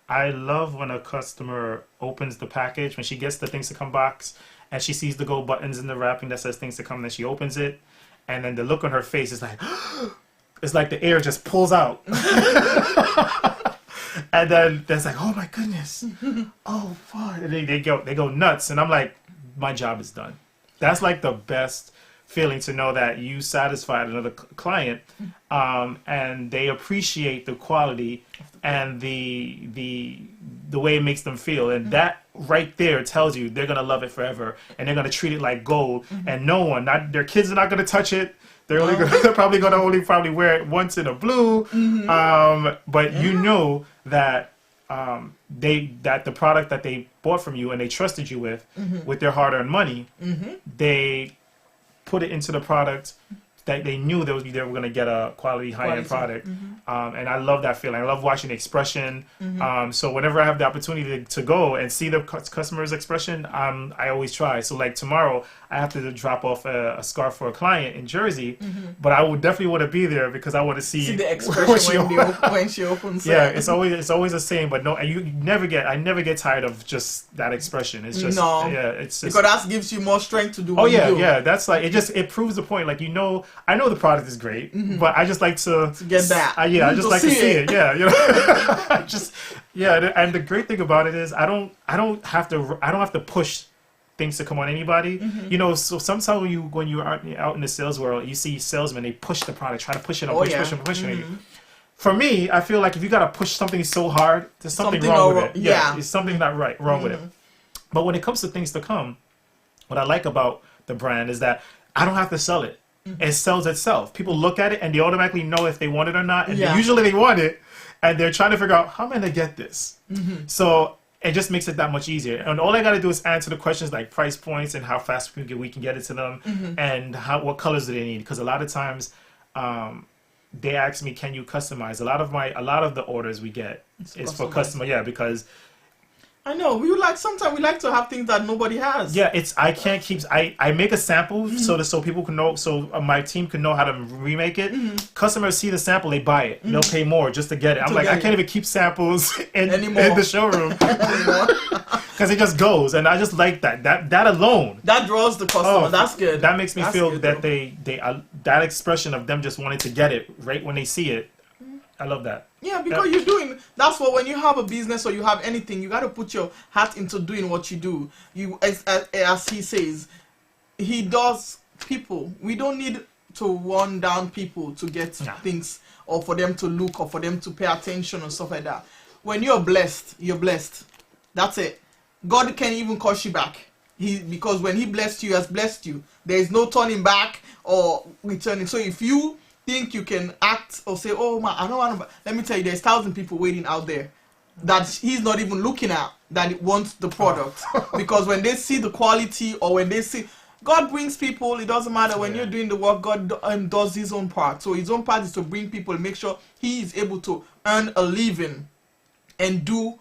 I love when a customer opens the package, when she gets the things to come box, and she sees the gold buttons in the wrapping that says things to come, then she opens it, and then the look on her face is like, it's like the air just pulls out. And then there's like, oh my goodness. Oh, fuck. And they go nuts. And I'm like, my job is done. That's like the best feeling, to know that you satisfied another client, and they appreciate the quality and the way it makes them feel. And that right there tells you they're going to love it forever, and they're going to treat it like gold. And their kids are not going to touch it. They're probably going to only wear it once in a blue. But you know that that the product that they bought from you and they trusted you with their hard-earned money, they put it into the product that they knew they were going to get a quality high-end product. And I love that feeling. I love watching the expression. So whenever I have the opportunity to go and see the customer's expression, I always try. So like tomorrow, I have to drop off a scarf for a client in Jersey, but I would definitely want to be there because I want to see the expression when she opens it. Yeah, it's always the same. But no, I never get tired of just that expression. It's just it's just, because that gives you more strength to do. That's like it proves the point. Like, I know the product is great, but I just like to get that. I just like to see it. And the great thing about it is I don't have to push things to come on anybody. So sometimes when you're out in the sales world, you see salesmen, they push the product, try to push it, push it. For me, I feel like if you gotta push something so hard, there's something wrong with it. It's something not wrong with it. But when it comes to things to come, what I like about the brand is that I don't have to sell it. It sells itself. People look at it and they automatically know if they want it or not. And usually they want it, and they're trying to figure out, how am I gonna get this? So it just makes it that much easier. And all I gotta do is answer the questions like price points and how fast we can get it to them, and what colors do they need. Because a lot of times, they ask me, can you customize? A lot of the orders we get is for customer. Because I know sometimes we like to have things that nobody has. I make a sample so people can know, so my team can know how to remake it. Customers see the sample, they buy it. They'll pay more just to get it. I'm like, I can't even keep samples in the showroom because it just goes, and I just like that alone. That draws the customer. That's good. That makes me feel good, that they that expression of them just wanting to get it right when they see it. I love that. Yeah, because you're doing. That's what when you have a business or you have anything, you got to put your heart into doing what you do. You, as he says, he does people. We don't need to run down people to get things or for them to look or for them to pay attention and stuff like that. When you're blessed, you're blessed. That's it. God can even curse you back. Because when he blessed you, he has blessed you. There is no turning back or returning. So if you think you can act or say, oh man, I don't want to, let me tell you, there's 1,000 people waiting out there that he's not even looking at, that wants the product. Because when they see the quality or when they see, God brings people, it doesn't matter. When you're doing the work, God does his own part. So his own part is to bring people, make sure he is able to earn a living and do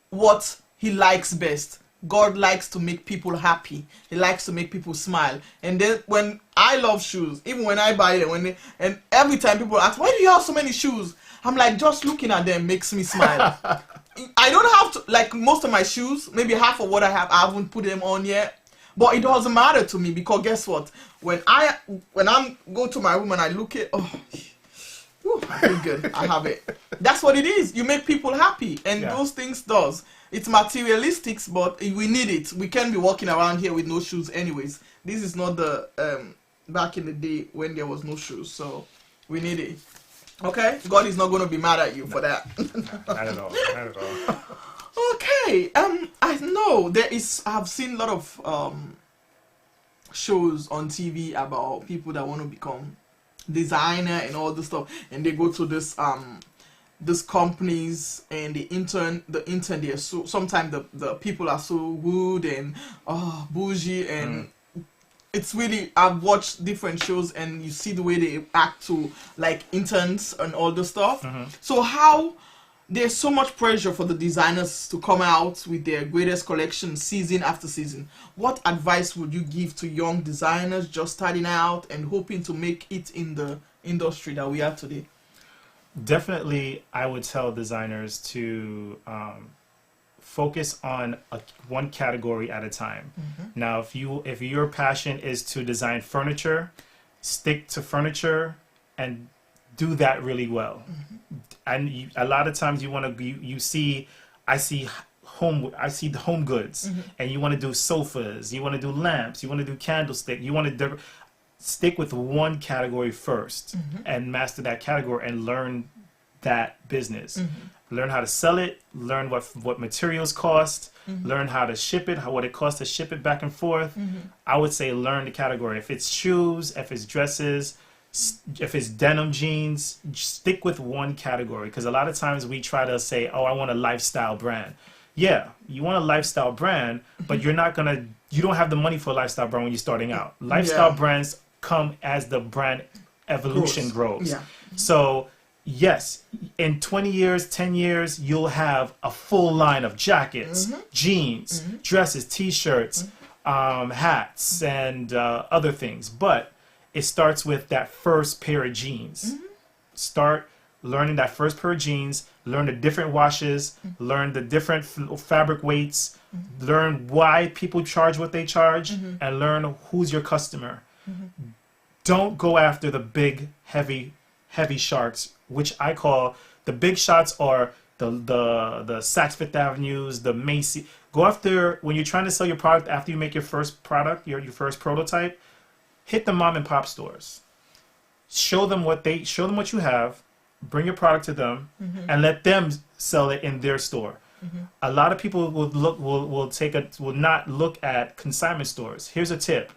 what he likes best. God likes to make people happy. He likes to make people smile. And then when I love shoes, even when I buy them, and every time people ask, why do you have so many shoes? I'm like, just looking at them makes me smile. I don't have to, like most of my shoes, maybe half of what I have, I haven't put them on yet. But it doesn't matter to me because guess what? When I go to my room and I look at, I feel good. I have it. That's what it is. You make people happy, and those things does. It's materialistic, but we need it. We can't be walking around here with no shoes anyways. This is not the back in the day when there was no shoes, so we need it. Okay? God is not going to be mad at you for that. Not at all. Not at all. Okay. I know I've seen a lot of shows on TV about people that want to become designer and all this stuff, and they go to this companies and the intern they are so, sometimes the people are so rude and bougie, and it's really, I've watched different shows and you see the way they act to like interns and all the stuff. So how there's so much pressure for the designers to come out with their greatest collection season after season. What advice would you give to young designers just starting out and hoping to make it in the industry that we are today? Definitely, I would tell designers to focus on one category at a time. Now, if your passion is to design furniture, stick to furniture and do that really well. And a lot of times you want to I see the home goods, and you want to do sofas, you want to do lamps, you want to do candlestick, you want to stick with one category first and master that category and learn that business. Learn how to sell it, learn what materials cost, learn how to ship it, what it costs to ship it back and forth. I would say learn the category. If it's shoes, if it's dresses, if it's denim jeans, stick with one category, because a lot of times we try to say, oh, I want a lifestyle brand. Yeah, you want a lifestyle brand, but you don't have the money for a lifestyle brand when you're starting out. Lifestyle brands come as the brand evolution grows. So yes, in 20 years, 10 years, you'll have a full line of jackets, jeans, dresses, t-shirts, hats, and other things. But it starts with that first pair of jeans. Start learning that first pair of jeans, learn the different washes, learn the different fabric weights, learn why people charge what they charge, and learn who's your customer. Don't go after the big, heavy sharks, which I call the big shots are the Saks Fifth Avenues, the Macy. Go after, when you're trying to sell your product after you make your first product, your first prototype, hit the mom and pop stores. Show them what you have, bring your product to them, and let them sell it in their store. A lot of people will not look at consignment stores. Here's a tip.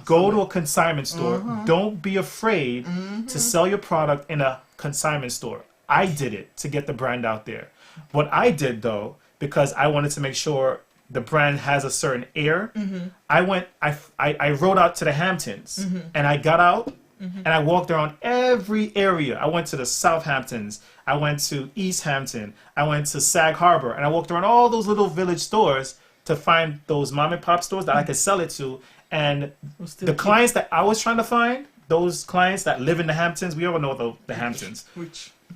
Go to a consignment store. Don't be afraid to sell your product in a consignment store. I did it to get the brand out there. What I did though, because I wanted to make sure the brand has a certain air, I rode out to the Hamptons and I got out and I walked around every area. I went to the Southamptons, I went to East Hampton, I went to Sag Harbor, and I walked around all those little village stores to find those mom and pop stores that I could sell it to. And the clients that I was trying to find, those clients that live in the Hamptons, we all know the Hamptons.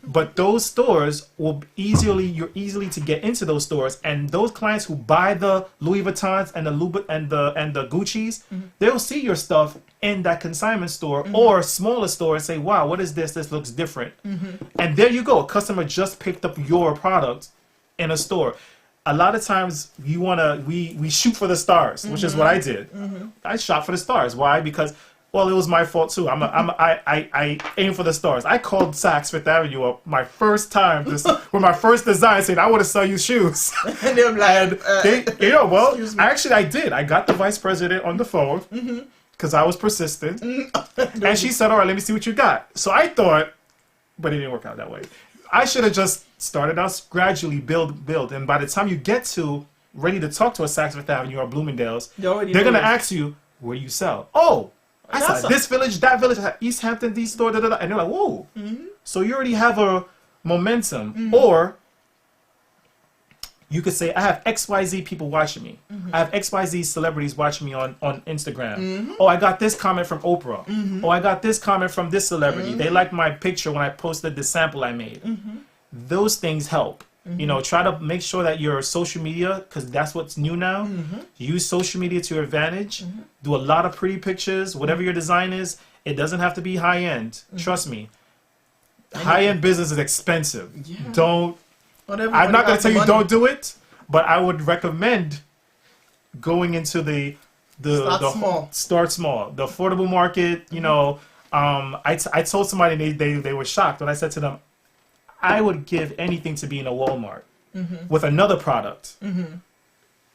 But those stores will you're easily to get into those stores, and those clients who buy the Louis Vuittons and the Gucci's, they'll see your stuff in that consignment store or smaller store and say, wow, what is this? This looks different. And there you go. A customer just picked up your product in a store. A lot of times we shoot for the stars, which is what I did. I shot for the stars. Why? Because, well, it was my fault too. I aim for the stars. I called Saks Fifth Avenue up my first time with my first design saying, I want to sell you shoes. And they're like, I did. I got the vice president on the phone because I was persistent. And she said, all right, let me see what you got. So I thought, but it didn't work out that way. I should have just started out gradually, build. And by the time you get to ready to talk to a Saks Fifth Avenue or Bloomingdale's, they're going to ask you, where do you sell? Oh, I saw this village, that village, East Hampton, these store, and they're like, whoa. So you already have a momentum. Or you could say, I have XYZ people watching me. I have XYZ celebrities watching me on Instagram. Oh, I got this comment from Oprah. Oh, I got this comment from this celebrity. They liked my picture when I posted the sample I made. Those things help. You know, try to make sure that your social media, because that's what's new now, use social media to your advantage. Do a lot of pretty pictures. Whatever your design is, it doesn't have to be high-end. Trust me. High-end business is expensive. Don't... I'm not going to tell you don't do it, but I would recommend going into start small. The affordable market, you know, I told somebody they were shocked when I said to them, I would give anything to be in a Walmart with another product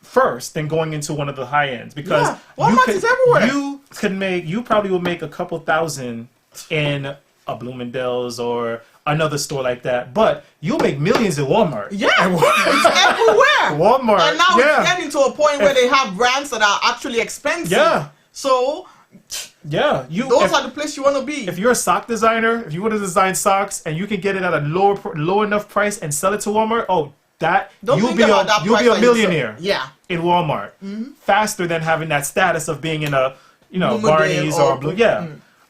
first than going into one of the high ends, because Walmart is everywhere. You probably will make a couple thousand in a Bloomingdale's or another store like that, but you'll make millions in Walmart. Yeah, it's everywhere. Walmart. And now it's getting to a point where they have brands that are actually expensive. Yeah. So those are the place you want to be. If you're a sock designer, if you want to design socks and you can get it at a low enough price and sell it to Walmart, you'll be a millionaire. In Walmart, faster than having that status of being in a Barney's or Blue.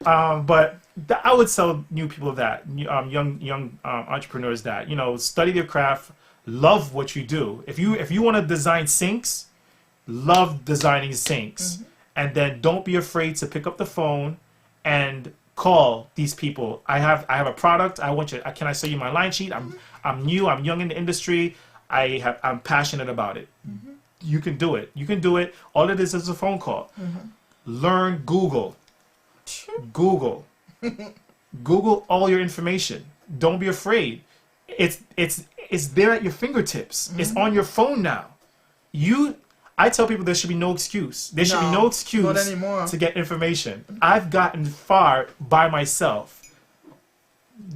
But I would tell new people that, young entrepreneurs that, study your craft, love what you do. If you want to design sinks, love designing sinks. And then don't be afraid to pick up the phone and call these people. I have a product. I want you. Can I sell you my line sheet? I'm new. I'm young in the industry. I'm passionate about it. You can do it. You can do it. All it is a phone call. Learn Google. Google all your information. Don't be afraid. It's there at your fingertips. It's on your phone now. I tell people there should be no excuse. There should be no excuse to get information. I've gotten far by myself.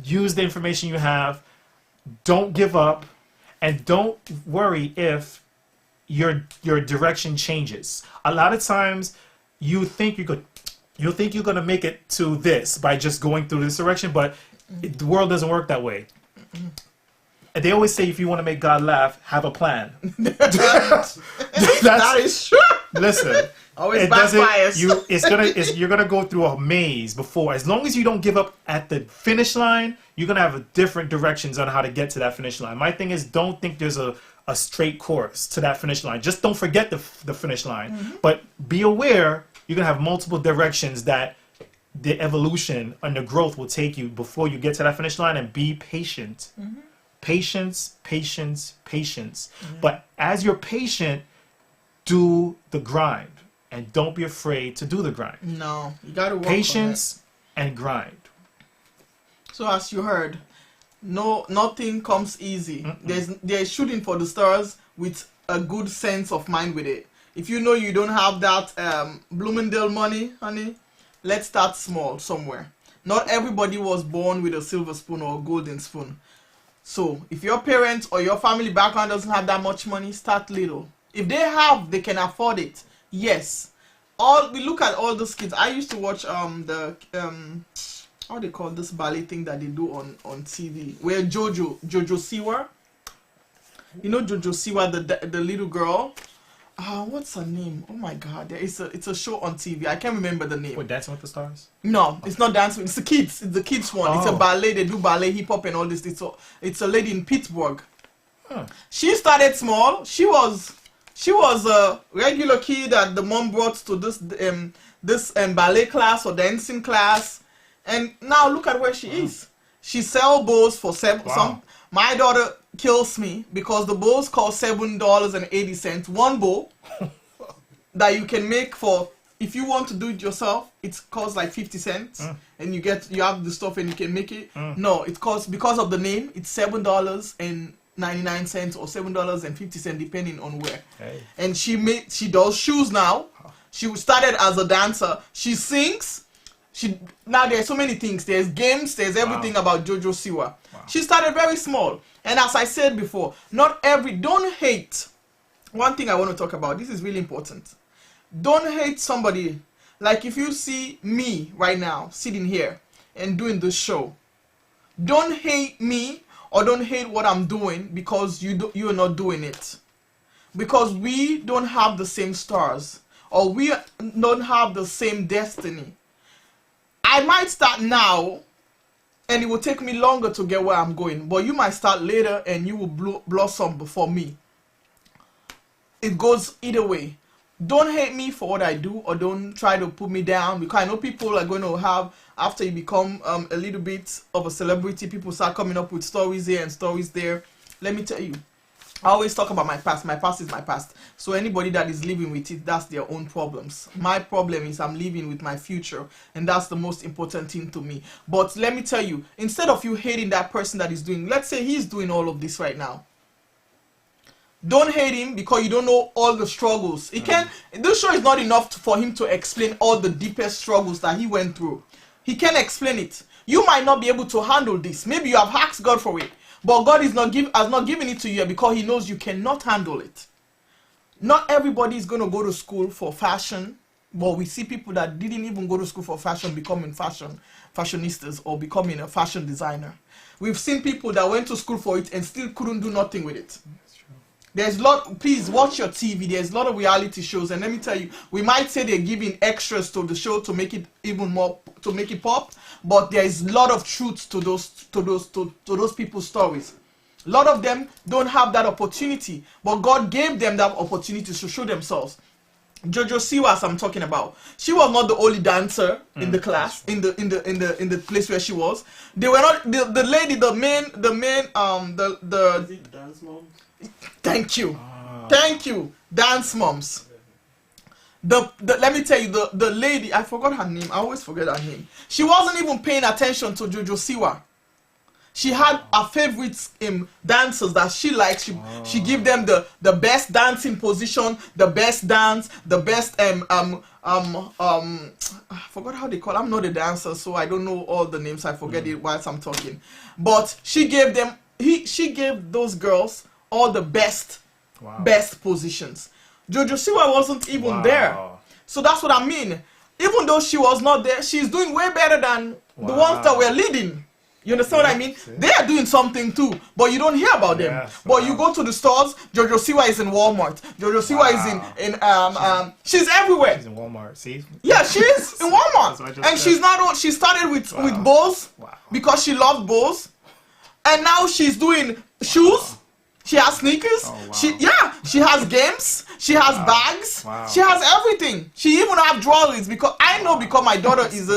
Use the information you have. Don't give up, and don't worry if your direction changes. A lot of times, you think you're going to make it to this by just going through this direction, but the world doesn't work that way. They always say if you want to make God laugh, have a plan. That is true. Listen, always backfires. You're gonna go through a maze before. As long as you don't give up at the finish line, you're gonna have different directions on how to get to that finish line. My thing is, don't think there's a straight course to that finish line. Just don't forget the finish line. But be aware you're gonna have multiple directions that the evolution and the growth will take you before you get to that finish line. And be patient. Patience. But as you're patient, do the grind, and don't be afraid to do the grind. No, you gotta work patience and grind. So as you heard, nothing comes easy. They're shooting for the stars with a good sense of mind with it. If you know you don't have that Bloomingdale money, honey, let's start small somewhere. Not everybody was born with a silver spoon or a golden spoon. So if your parents or your family background doesn't have that much money, start little. If they have, they can afford it. Yes. We look at all those kids. I used to watch the how they call this ballet thing that they do on TV, where Jojo Siwa. You know Jojo Siwa, the little girl. What's her name? Oh my God! It's a show on TV. I can't remember the name. What, Dancing with the Stars? No, it's not Dancing. It's the kids. It's the kids one. It's a ballet. They do ballet, hip hop, and all this. It's a lady in Pittsburgh. She started small. She was a regular kid that the mom brought to this ballet class or dancing class, and now look at where she is. She sell bows for some. My daughter kills me because the bows cost $7.80 one bow that you can make for. If you want to do it yourself, it costs like 50 cents, and you have the stuff and you can make it. No, it costs, because of the name, it's $7.99 or $7.50 depending on where. Hey. And she does shoes now. She started as a dancer. She sings. Now there's so many things. There's games. There's everything about Jojo Siwa. She started very small, and as I said before, don't hate. One thing I want to talk about. This is really important. Don't hate somebody. Like if you see me right now sitting here and doing this show, don't hate me or don't hate what I'm doing because you're not doing it. Because we don't have the same stars, or we don't have the same destiny. I might start now and it will take me longer to get where I'm going, but you might start later and you will blossom before me. It goes either way. Don't hate me for what I do, or don't try to put me down, because I know people are going to have, after you become a little bit of a celebrity, people start coming up with stories here and stories there. Let me tell you, I always talk about my past. My past is my past. So anybody that is living with it, that's their own problems. My problem is I'm living with my future, and that's the most important thing to me. But let me tell you, instead of you hating that person that is doing, let's say he's doing all of this right now. Don't hate him because you don't know all the struggles. This show is not enough for him to explain all the deepest struggles that he went through. He can't explain it. You might not be able to handle this. Maybe you have asked God for it, but God has not given it to you because he knows you cannot handle it. Not everybody is going to go to school for fashion, but we see people that didn't even go to school for fashion becoming fashionistas or becoming a fashion designer. We've seen people that went to school for it and still couldn't do nothing with it. There's a lot, please watch your TV. There's a lot of reality shows, and let me tell you, we might say they're giving extras to the show to make it even more, to make it pop, but there is a lot of truth to those people's stories. A lot of them don't have that opportunity, but God gave them that opportunity to show themselves. Jojo Siwa, as I'm talking about, she was not the only dancer in the class, in the place where she was. They were not the lady, the dance mom. Thank you. Thank you. Dance moms. Let me tell you, the lady, I forgot her name. I always forget her name. She wasn't even paying attention to Jojo Siwa. She had her favorite dancers that she liked. She give them the best dancing position, the best dance, the best I forgot how they call. I'm not a dancer, so I don't know all the names. I forget it whilst I'm talking. But she gave them. She gave those girls all the best positions. Jojo Siwa wasn't even there. So that's what I mean. Even though she was not there, she's doing way better than the ones that were leading. You understand what I mean? They are doing something too, but you don't hear about them. But you go to the stores, Jojo Siwa is in Walmart. Jojo Siwa is she's everywhere. She's in Walmart, see? Yeah, she is in Walmart. And she's not, she started with bows because she loved bows. And now she's doing shoes. She has sneakers. She has games. She has bags. She has everything. She even have jewelry because I know, because my daughter is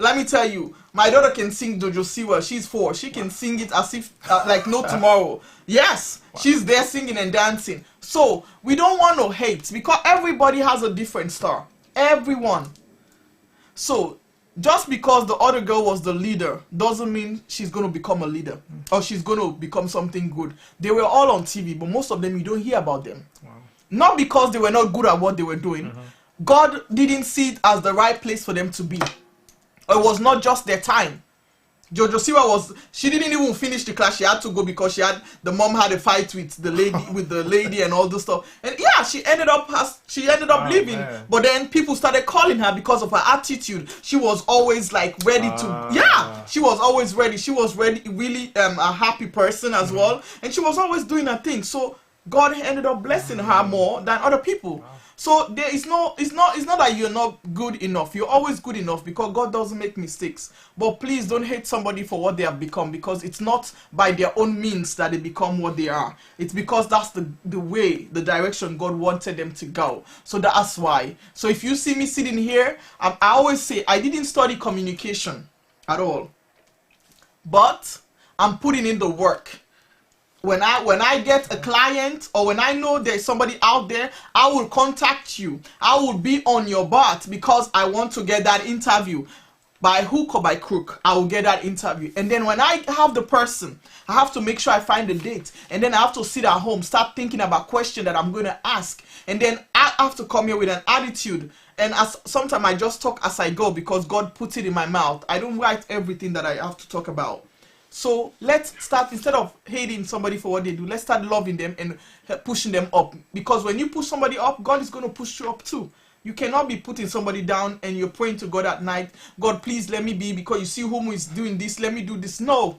let me tell you, my daughter can sing Jojo Siwa. She's 4. She can sing it as if like no tomorrow. Yes, she's there singing and dancing. So we don't want to hate because everybody has a different star. Everyone. So just because the other girl was the leader doesn't mean she's going to become a leader or she's going to become something good. They were all on TV, but most of them you don't hear about them. Not because they were not good at what they were doing. God didn't see it as the right place for them to be. Or it was not just their time. Jojo Siwa she didn't even finish the class. She had to go because the mom had a fight with the lady and all this stuff. And yeah, she ended up leaving. Man. But then people started calling her because of her attitude. She was always like ready to. She was always ready. She was ready, really a happy person as well, and she was always doing her thing. So God ended up blessing her more than other people. So there is no, it's not that you're not good enough. You're always good enough because God doesn't make mistakes. But please don't hate somebody for what they have become, because it's not by their own means that they become what they are. It's because that's the way, the direction God wanted them to go. So that's why. So if you see me sitting here, I always say I didn't study communication at all, but I'm putting in the work. When I get a client, or when I know there's somebody out there, I will contact you. I will be on your butt because I want to get that interview. By hook or by crook, I will get that interview. And then when I have the person, I have to make sure I find the date. And then I have to sit at home, start thinking about questions that I'm going to ask. And then I have to come here with an attitude. And sometimes I just talk as I go because God puts it in my mouth. I don't write everything that I have to talk about. So let's start, instead of hating somebody for what they do, let's start loving them and pushing them up. Because when you push somebody up, God is going to push you up too. You cannot be putting somebody down and you're praying to God at night, God, please let me be, because you see whom is doing this, let me do this. No.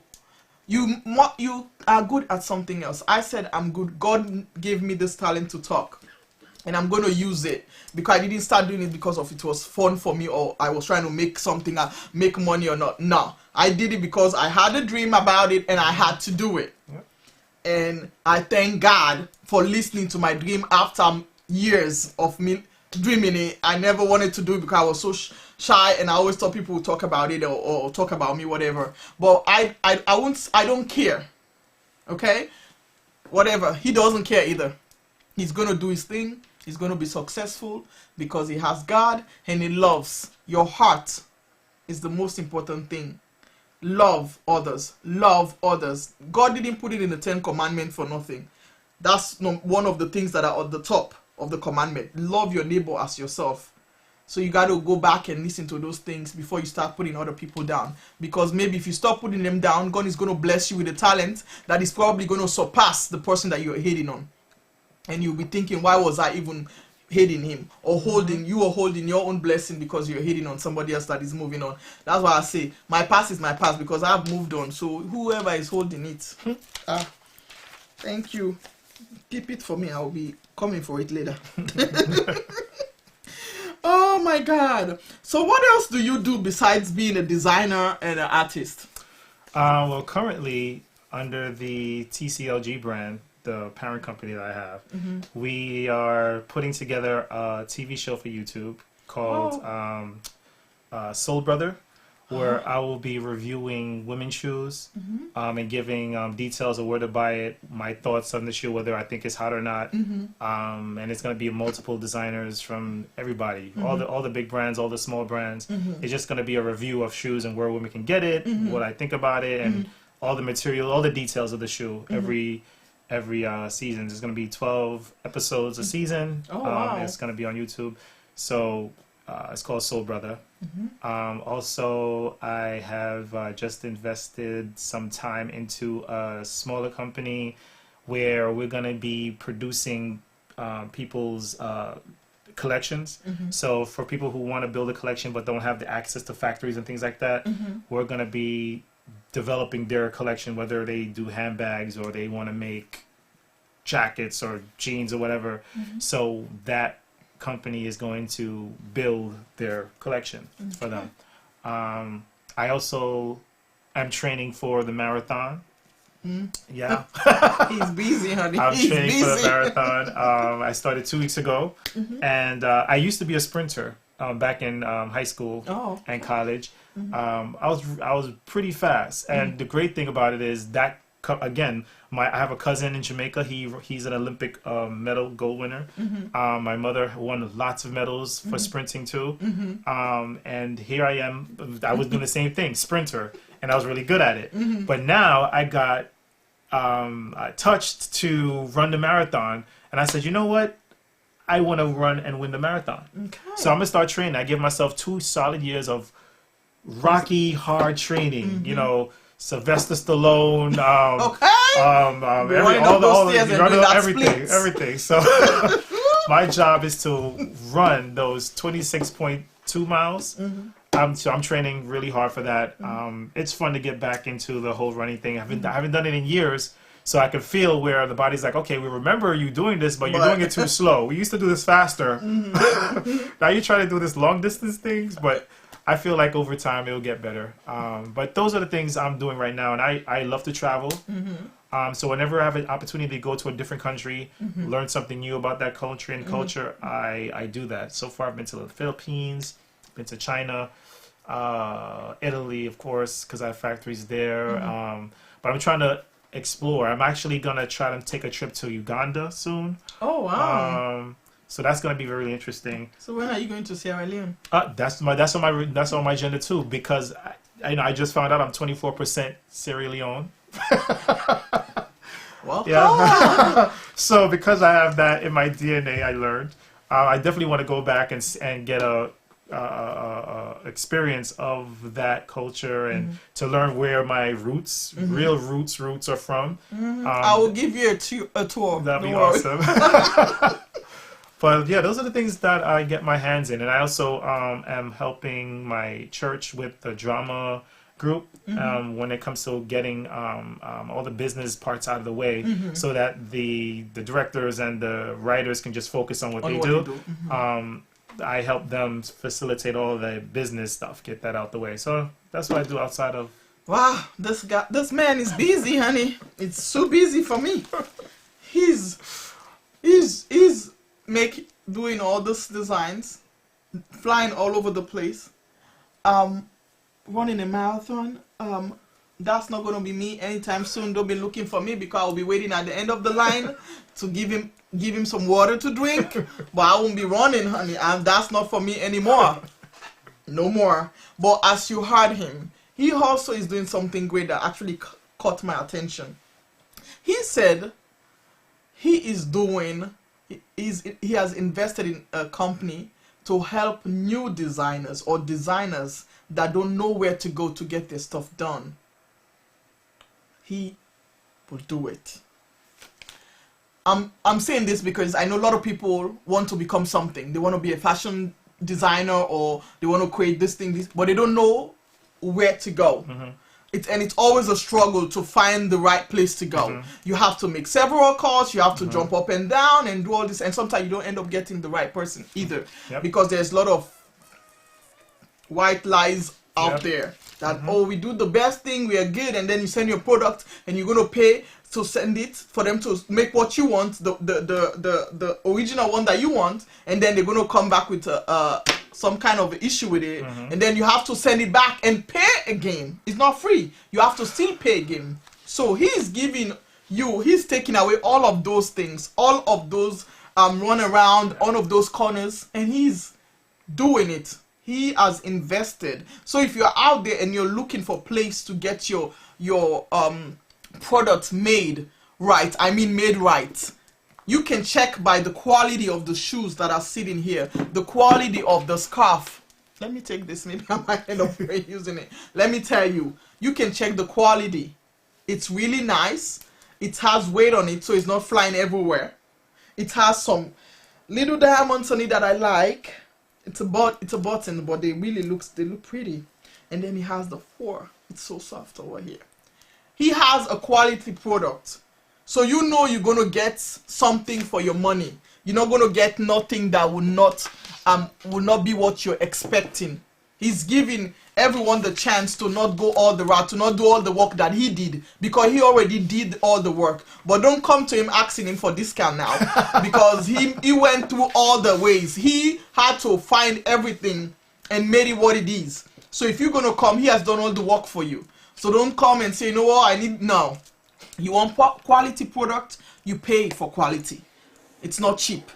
You are good at something else. I said I'm good. God gave me this talent to talk. And I'm going to use it, because I didn't start doing it because of it was fun for me, or I was trying to make something, make money or not. No, I did it because I had a dream about it and I had to do it. Yep. And I thank God for listening to my dream after years of me dreaming it. I never wanted to do it because I was so shy, and I always thought people would talk about it or talk about me, whatever. But I don't care. Okay? Whatever. He doesn't care either. He's going to do his thing. He's going to be successful because he has God and he loves. Your heart is the most important thing. Love others. Love others. God didn't put it in the 10 Commandments for nothing. That's one of the things that are at the top of the commandment. Love your neighbor as yourself. So you got to go back and listen to those things before you start putting other people down. Because maybe if you stop putting them down, God is going to bless you with a talent that is probably going to surpass the person that you're hating on. And you'll be thinking, why was I even hating him? Or you are holding your own blessing because you're hating on somebody else that is moving on. That's why I say, my past is my past because I've moved on. So whoever is holding it, thank you. Keep it for me. I'll be coming for it later. Oh my God. So what else do you do besides being a designer and an artist? Well, currently, under the TCLG brand, the parent company that I have, we are putting together a TV show for YouTube called Soul Brother, where I will be reviewing women's shoes and giving details of where to buy it, my thoughts on the shoe, whether I think it's hot or not. And it's going to be multiple designers from everybody, all the big brands, all the small brands. It's just going to be a review of shoes and where women can get it, what I think about it, and all the material, all the details of the shoe. Every season. There's going to be 12 episodes a season. Oh, wow. It's going to be on YouTube. So it's called Soul Brother. Also, I have just invested some time into a smaller company where we're going to be producing people's collections. So for people who want to build a collection but don't have the access to factories and things like that, we're going to be developing their collection, whether they do handbags or they want to make jackets or jeans or whatever. So that company is going to build their collection for them. I also am training for the marathon. Yeah. He's busy, honey. I'm training for the marathon. I started 2 weeks ago, and I used to be a sprinter back in high school and college. I was pretty fast, and the great thing about it is that again, I have a cousin in Jamaica. He's an Olympic medal gold winner. My mother won lots of medals for sprinting too. And here I am. I was doing the same thing, sprinter, and I was really good at it. But now I got touched to run the marathon, and I said, you know what? I want to run and win the marathon. So I'm gonna start training. I give myself 2 solid years of rocky, hard training. You know, Sylvester Stallone. Everything. So my job is to run those 26.2 miles. So I'm training really hard for that. It's fun to get back into the whole running thing. I haven't done it in years So I can feel where the body's like, okay, we remember you doing this, but you're doing it too slow. We used to do this faster. Now you try to do this long distance things, but I feel like over time it'll get better. But those are the things I'm doing right now, and I love to travel. So whenever I have an opportunity to go to a different country, learn something new about that country and culture, I do that. So far I've been to the Philippines, been to China, Italy, of course, because I have factories there. But I'm trying to explore. I'm actually going to try to take a trip to Uganda soon. Oh, wow. So that's going to be really interesting. So when are you going to Sierra Leone? That's on my agenda too, because I just found out I'm 24% Sierra Leone. Welcome. Yeah. So because I have that in my DNA, I learned. I definitely want to go back and get a experience of that culture and to learn where my roots, real roots are from. I will give you a tour. That'd be awesome. But yeah, those are the things that I get my hands in, and I also am helping my church with the drama group when it comes to getting all the business parts out of the way, so that the directors and the writers can just focus on what they do. I help them facilitate all the business stuff, get that out the way. So that's what I do outside of. Wow, this man is busy, honey. It's so busy for me. He's doing all these designs, flying all over the place, running a marathon. That's not gonna be me anytime soon. Don't be looking for me, because I'll be waiting at the end of the line to give him some water to drink. But I won't be running, honey, and that's not for me anymore. No more. But as you heard him, he also is doing something great that actually caught my attention. He said he has invested in a company to help new designers or designers that don't know where to go to get their stuff done. He will do it. I'm saying this because I know a lot of people want to become something. They want to be a fashion designer, or they want to create this thing, but they don't know where to go. It's always a struggle to find the right place to go. You have to make several calls, you have to jump up and down and do all this, and sometimes you don't end up getting the right person either, because there's a lot of white lies out there that oh, we do the best thing, we are good, and then you send your product and you're going to pay to send it for them to make what you want, the original one that you want, and then they're going to come back with some kind of issue with it, and then you have to send it back and pay again. It's not free. You have to still pay again. So he's taking away all of those things, all of those run around, all of those corners, and he's doing it. He has invested. So if you're out there and you're looking for a place to get your product made right, you can check by the quality of the shoes that are sitting here, the quality of the scarf. Let me take this, maybe I might end up using it. Let me tell you, you can check the quality. It's really nice. It has weight on it, so it's not flying everywhere. It has some little diamonds on it that I like. It's a button, but they look pretty. And then he has the 4. It's so soft over here. He has a quality product. So you know you're going to get something for your money. You're not going to get nothing that will not be what you're expecting. He's giving everyone the chance to not go all the route, to not do all the work that he did, because he already did all the work. But don't come to him asking him for discount now, because he went through all the ways. He had to find everything and made it what it is. So if you're going to come, he has done all the work for you. So don't come and say, you know what, no. You want quality product, you pay for quality. It's not cheap.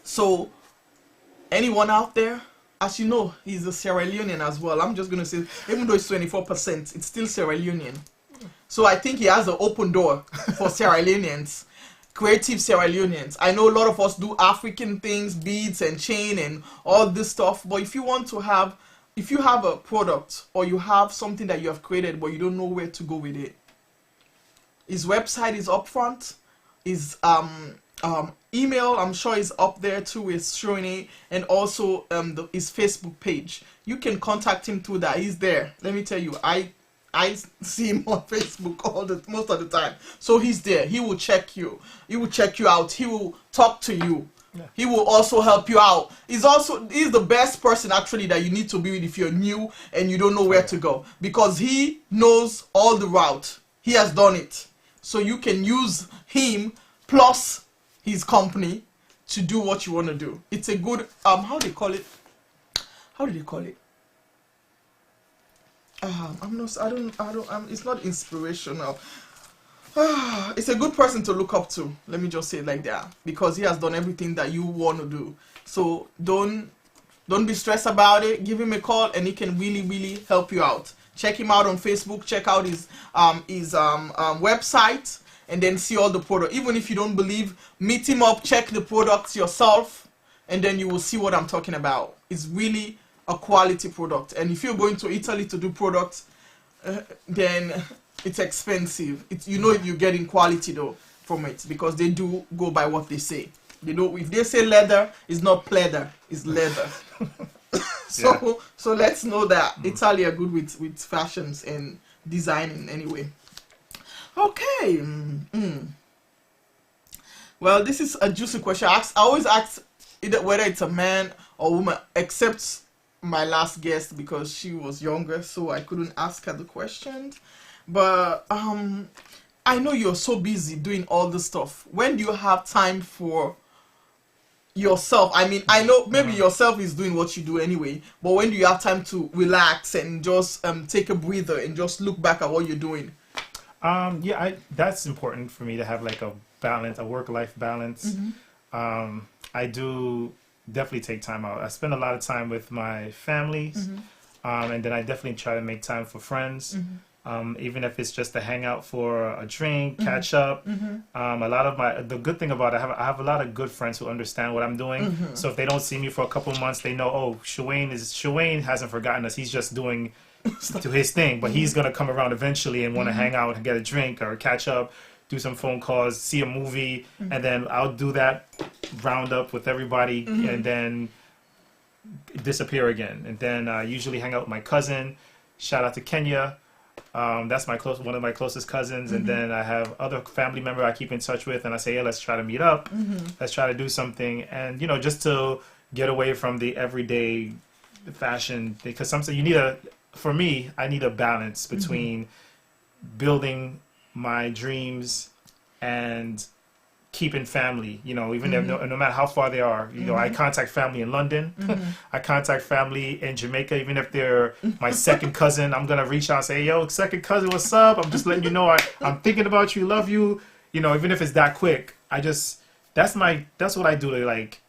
So anyone out there, as you know, he's a Sierra Leonean as well. I'm just going to say, even though it's 24%, it's still Sierra Leonean. So I think he has an open door for Sierra Leoneans, creative Sierra Leoneans. I know a lot of us do African things, beads and chain and all this stuff. But if you have a product, or you have something that you have created but you don't know where to go with it, his website is up front. His email, I'm sure, is up there too, is showing it, and also his Facebook page. You can contact him through that. He's there. Let me tell you, I I see him on Facebook most of the time. So he's there. He will check you. He will check you out. He will talk to you. Yeah. He will also help you out. He's the best person actually that you need to be with if you're new and you don't know where to go, because he knows all the route. He has done it. So you can use him plus his company to do what you want to do. It's a good how do they call it? It's not inspirational. It's a good person to look up to. Let me just say it like that, because he has done everything that you want to do. So don't be stressed about it. Give him a call, and he can really, really help you out. Check him out on Facebook. Check out his website, and then see all the product. Even if you don't believe, meet him up. Check the products yourself, and then you will see what I'm talking about. It's really a quality product. And if you're going to Italy to do products, then it's expensive. You're getting quality though from it, because they do go by what they say. They know if they say leather, it's not pleather, it's leather. So let's know that Italy are good with fashions and designing anyway. Okay. Well, this is a juicy question. I always ask either whether it's a man or woman, except my last guest, because she was younger, so I couldn't ask her the question. But I know you're so busy doing all this stuff. When do you have time for yourself? I mean, I know maybe yourself is doing what you do anyway, but when do you have time to relax and just take a breather and just look back at what you're doing? That's important for me to have like a balance, a work-life balance. I do definitely take time out. I spend a lot of time with my families, and then I definitely try to make time for friends. Even if it's just to hang out for a drink, catch up. The good thing about it, I have a lot of good friends who understand what I'm doing. So if they don't see me for a couple months, they know, oh, Shawayne hasn't forgotten us. He's just doing to his thing, but he's gonna come around eventually and want to hang out and get a drink or catch up, do some phone calls, see a movie, and then I'll do that round up with everybody, and then disappear again. And then I usually hang out with my cousin. Shout out to Kenya. That's one of my closest cousins. And then I have other family member I keep in touch with, and I say, hey, let's try to meet up. Let's try to do something. And, just to get away from the everyday fashion, because sometimes for me, I need a balance between building my dreams and keeping family, even if no matter how far they are. I contact family in London. I contact family in Jamaica, even if they're my second cousin. I'm gonna reach out and say, yo, second cousin, what's up? I'm just letting you know I'm thinking about you, love you. Even if it's that quick, that's what I do to like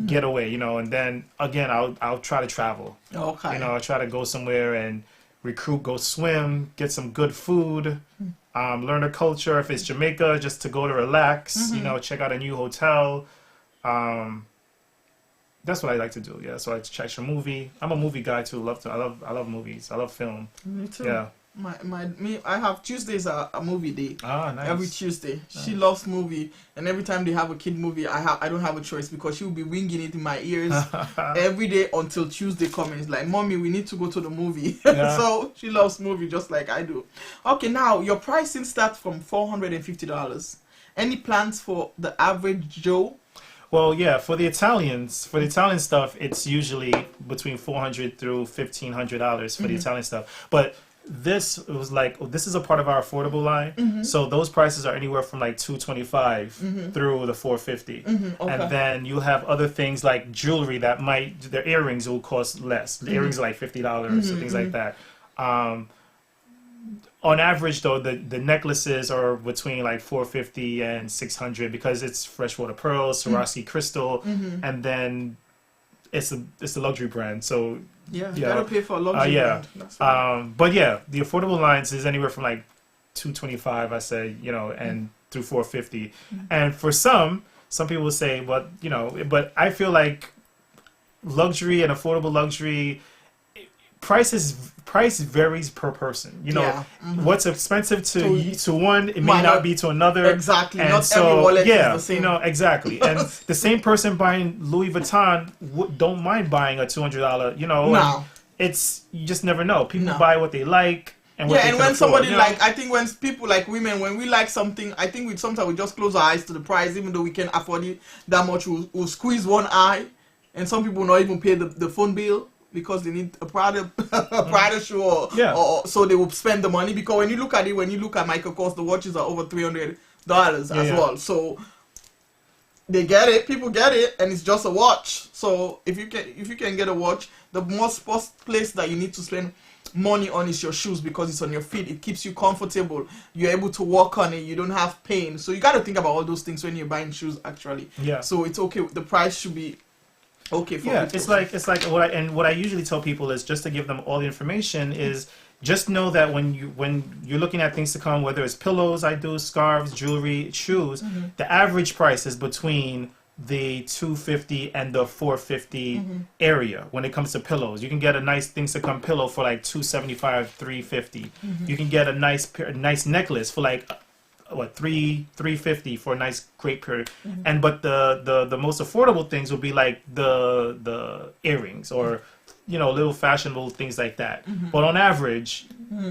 get away, and then again I'll try to travel. Okay. I'll try to go somewhere and recruit, go swim, get some good food, learn the culture. If it's Jamaica, just to go to relax, check out a new hotel. That's what I like to do. Yeah, so I check a movie. I'm a movie guy too. I love movies. I love film. Me too. Yeah. I have Tuesdays a movie day. Ah, nice. Every Tuesday. Nice. She loves movie, and every time they have a kid movie, I don't have a choice, because she will be winging it in my ears every day until Tuesday comes. It's like, mommy, we need to go to the movie. Yeah. So she loves movie just like I do. Okay, now your pricing starts from $450. Any plans for the average Joe? Well, yeah, for the Italian stuff, it's usually between $400 through $1,500 for the Italian stuff. But this is a part of our affordable line. So those prices are anywhere from like $225 through the $450. Okay. And then you have other things like jewelry that their earrings will cost less. The earrings are like $50 or things like that. On average, though, the necklaces are between like $450 and $600, because it's freshwater pearls, Swarovski crystal, and then it's a luxury brand. So you gotta pay for a luxury brand. But yeah, the affordable lines is anywhere from like $225, I say, and through $450. And for some people will say, but I feel like luxury and affordable luxury price varies per person. What's expensive to one, it may not be to another. Exactly. And not every wallet is the same. Exactly. And the same person buying Louis Vuitton don't mind buying a $200. No. You just never know. People buy what they like. and what they and can when afford. somebody You know? like, I think when people like women, when we like something, I think we sometimes we just close our eyes to the price, even though we can afford it that much. We'll squeeze one eye, and some people not even pay the phone bill because they need a Prada a Prada shoe, or so they will spend the money. Because when you look at Michael Kors, the watches are over $300 as well. So they get it, people get it, and it's just a watch. So if you can get a watch, the first place that you need to spend money on is your shoes, because it's on your feet, it keeps you comfortable, you're able to walk on it, you don't have pain. So you got to think about all those things when you're buying shoes actually. So it's okay, the price should be okay for people. It's like what I usually tell people is just to give them all the information is just know that when you're looking at things to come, whether it's pillows, I do scarves, jewelry, shoes, the average price is between the $250 and the $450 area. When it comes to pillows, you can get a nice things to come pillow for like $275, $350. You can get a nice necklace for like $350 for a nice great period. And but the most affordable things would be like the earrings, or little fashionable things like that. But on average,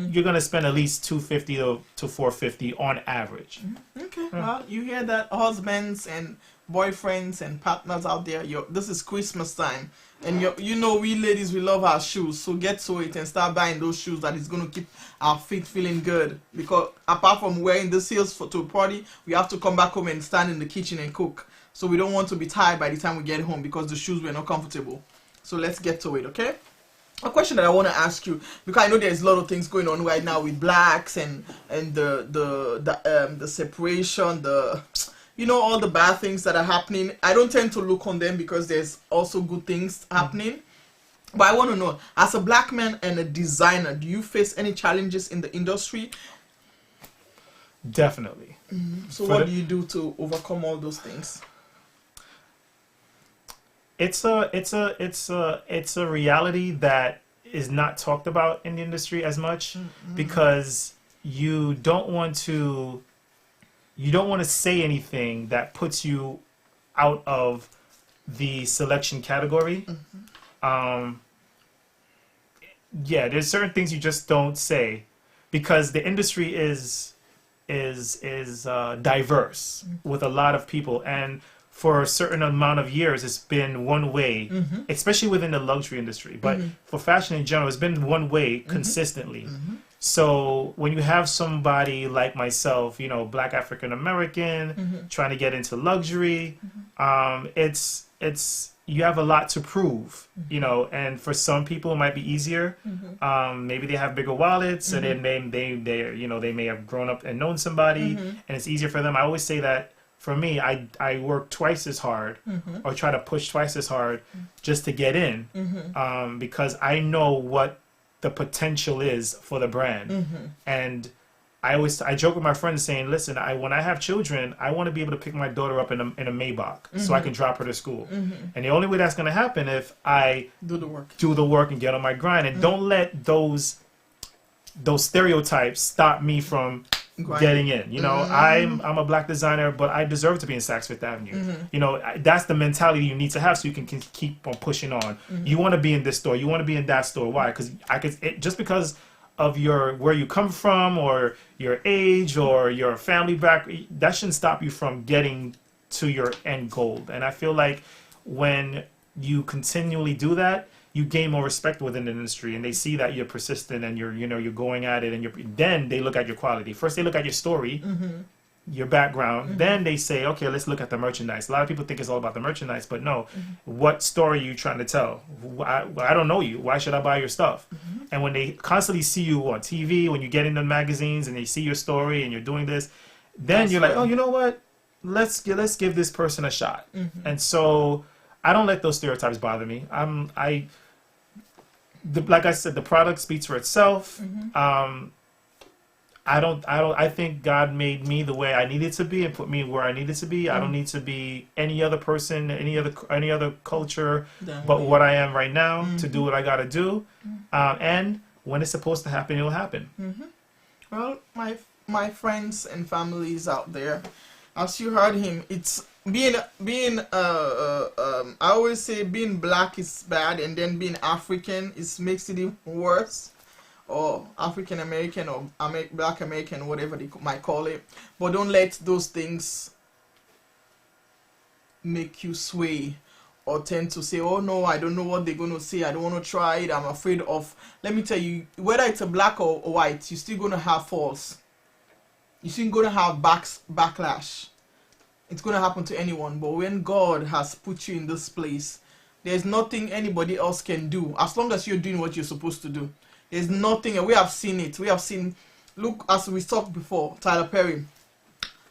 you're gonna spend at least $250 to $450 on average. Okay, well, you hear that, husbands and boyfriends and partners out there, this is Christmas time, and we ladies, we love our shoes, so get to it and start buying those shoes that is going to keep our feet feeling good. Because apart from wearing the heels to a party, we have to come back home and stand in the kitchen and cook, so we don't want to be tired by the time we get home because the shoes were not comfortable. So let's get to it. Okay, a question that I want to ask you, because I know there's a lot of things going on right now with blacks and the separation, all the bad things that are happening. I don't tend to look on them because there's also good things happening. But I want to know, as a black man and a designer, do you face any challenges in the industry? Definitely. So what do you do to overcome all those things? It's a reality that is not talked about in the industry as much, because you don't want to say anything that puts you out of the selection category. There's certain things you just don't say, because the industry is diverse with a lot of people, and for a certain amount of years it's been one way, especially within the luxury industry, but for fashion in general, it's been one way consistently. So when you have somebody like myself, Black African American, trying to get into luxury, it's you have a lot to prove, and for some people it might be easier. Maybe they have bigger wallets, and then they may have grown up and known somebody, and it's easier for them. I always say that for me, I work twice as hard, or try to push twice as hard just to get in, because I know what the potential is for the brand. And I joke with my friends saying, listen, when I have children, I want to be able to pick my daughter up in a Maybach, so I can drop her to school. And the only way that's going to happen if I do the work and get on my grind, and don't let those stereotypes stop me from getting in. I'm a black designer, but I deserve to be in Saks Fifth Avenue. That's the mentality you need to have, so you can keep on pushing on. You want to be in this store, you want to be in that store. Why? Because just because of where you come from, or your age, or your family background, that shouldn't stop you from getting to your end goal. And I feel like when you continually do that, you gain more respect within the industry, and they see that you're persistent and you're going at it, and then they look at your quality. First they look at your story, your background, then they say, okay, let's look at the merchandise. A lot of people think it's all about the merchandise, but no. What story are you trying to tell? I don't know you. Why should I buy your stuff? And when they constantly see you on TV, when you get in the magazines and they see your story and you're doing this, then you're like, oh, you know what? Let's give this person a shot. And so I don't let those stereotypes bother me. Like I said, the product speaks for itself. I think God made me the way I needed to be and put me where I needed to be. I don't need to be any other person, any other culture, but what I am right now, to do what I got to do. And when it's supposed to happen, it'll happen. Well, my friends and families out there, as you heard him, it's I always say being black is bad, and then being African makes it even worse. or African American or Black American, whatever they might call it. But don't let those things make you sway or tend to say, oh no, I don't know what they're going to say, I don't want to try it, I'm afraid of. Let me tell you, whether it's a black or white, you're still going to have falls. You're still going to have backlash. It's going to happen to anyone. But when God has put you in this place, there's nothing anybody else can do as long as you're doing what you're supposed to do. There's nothing, and we have seen it. We have seen, look, as we talked before, Tyler Perry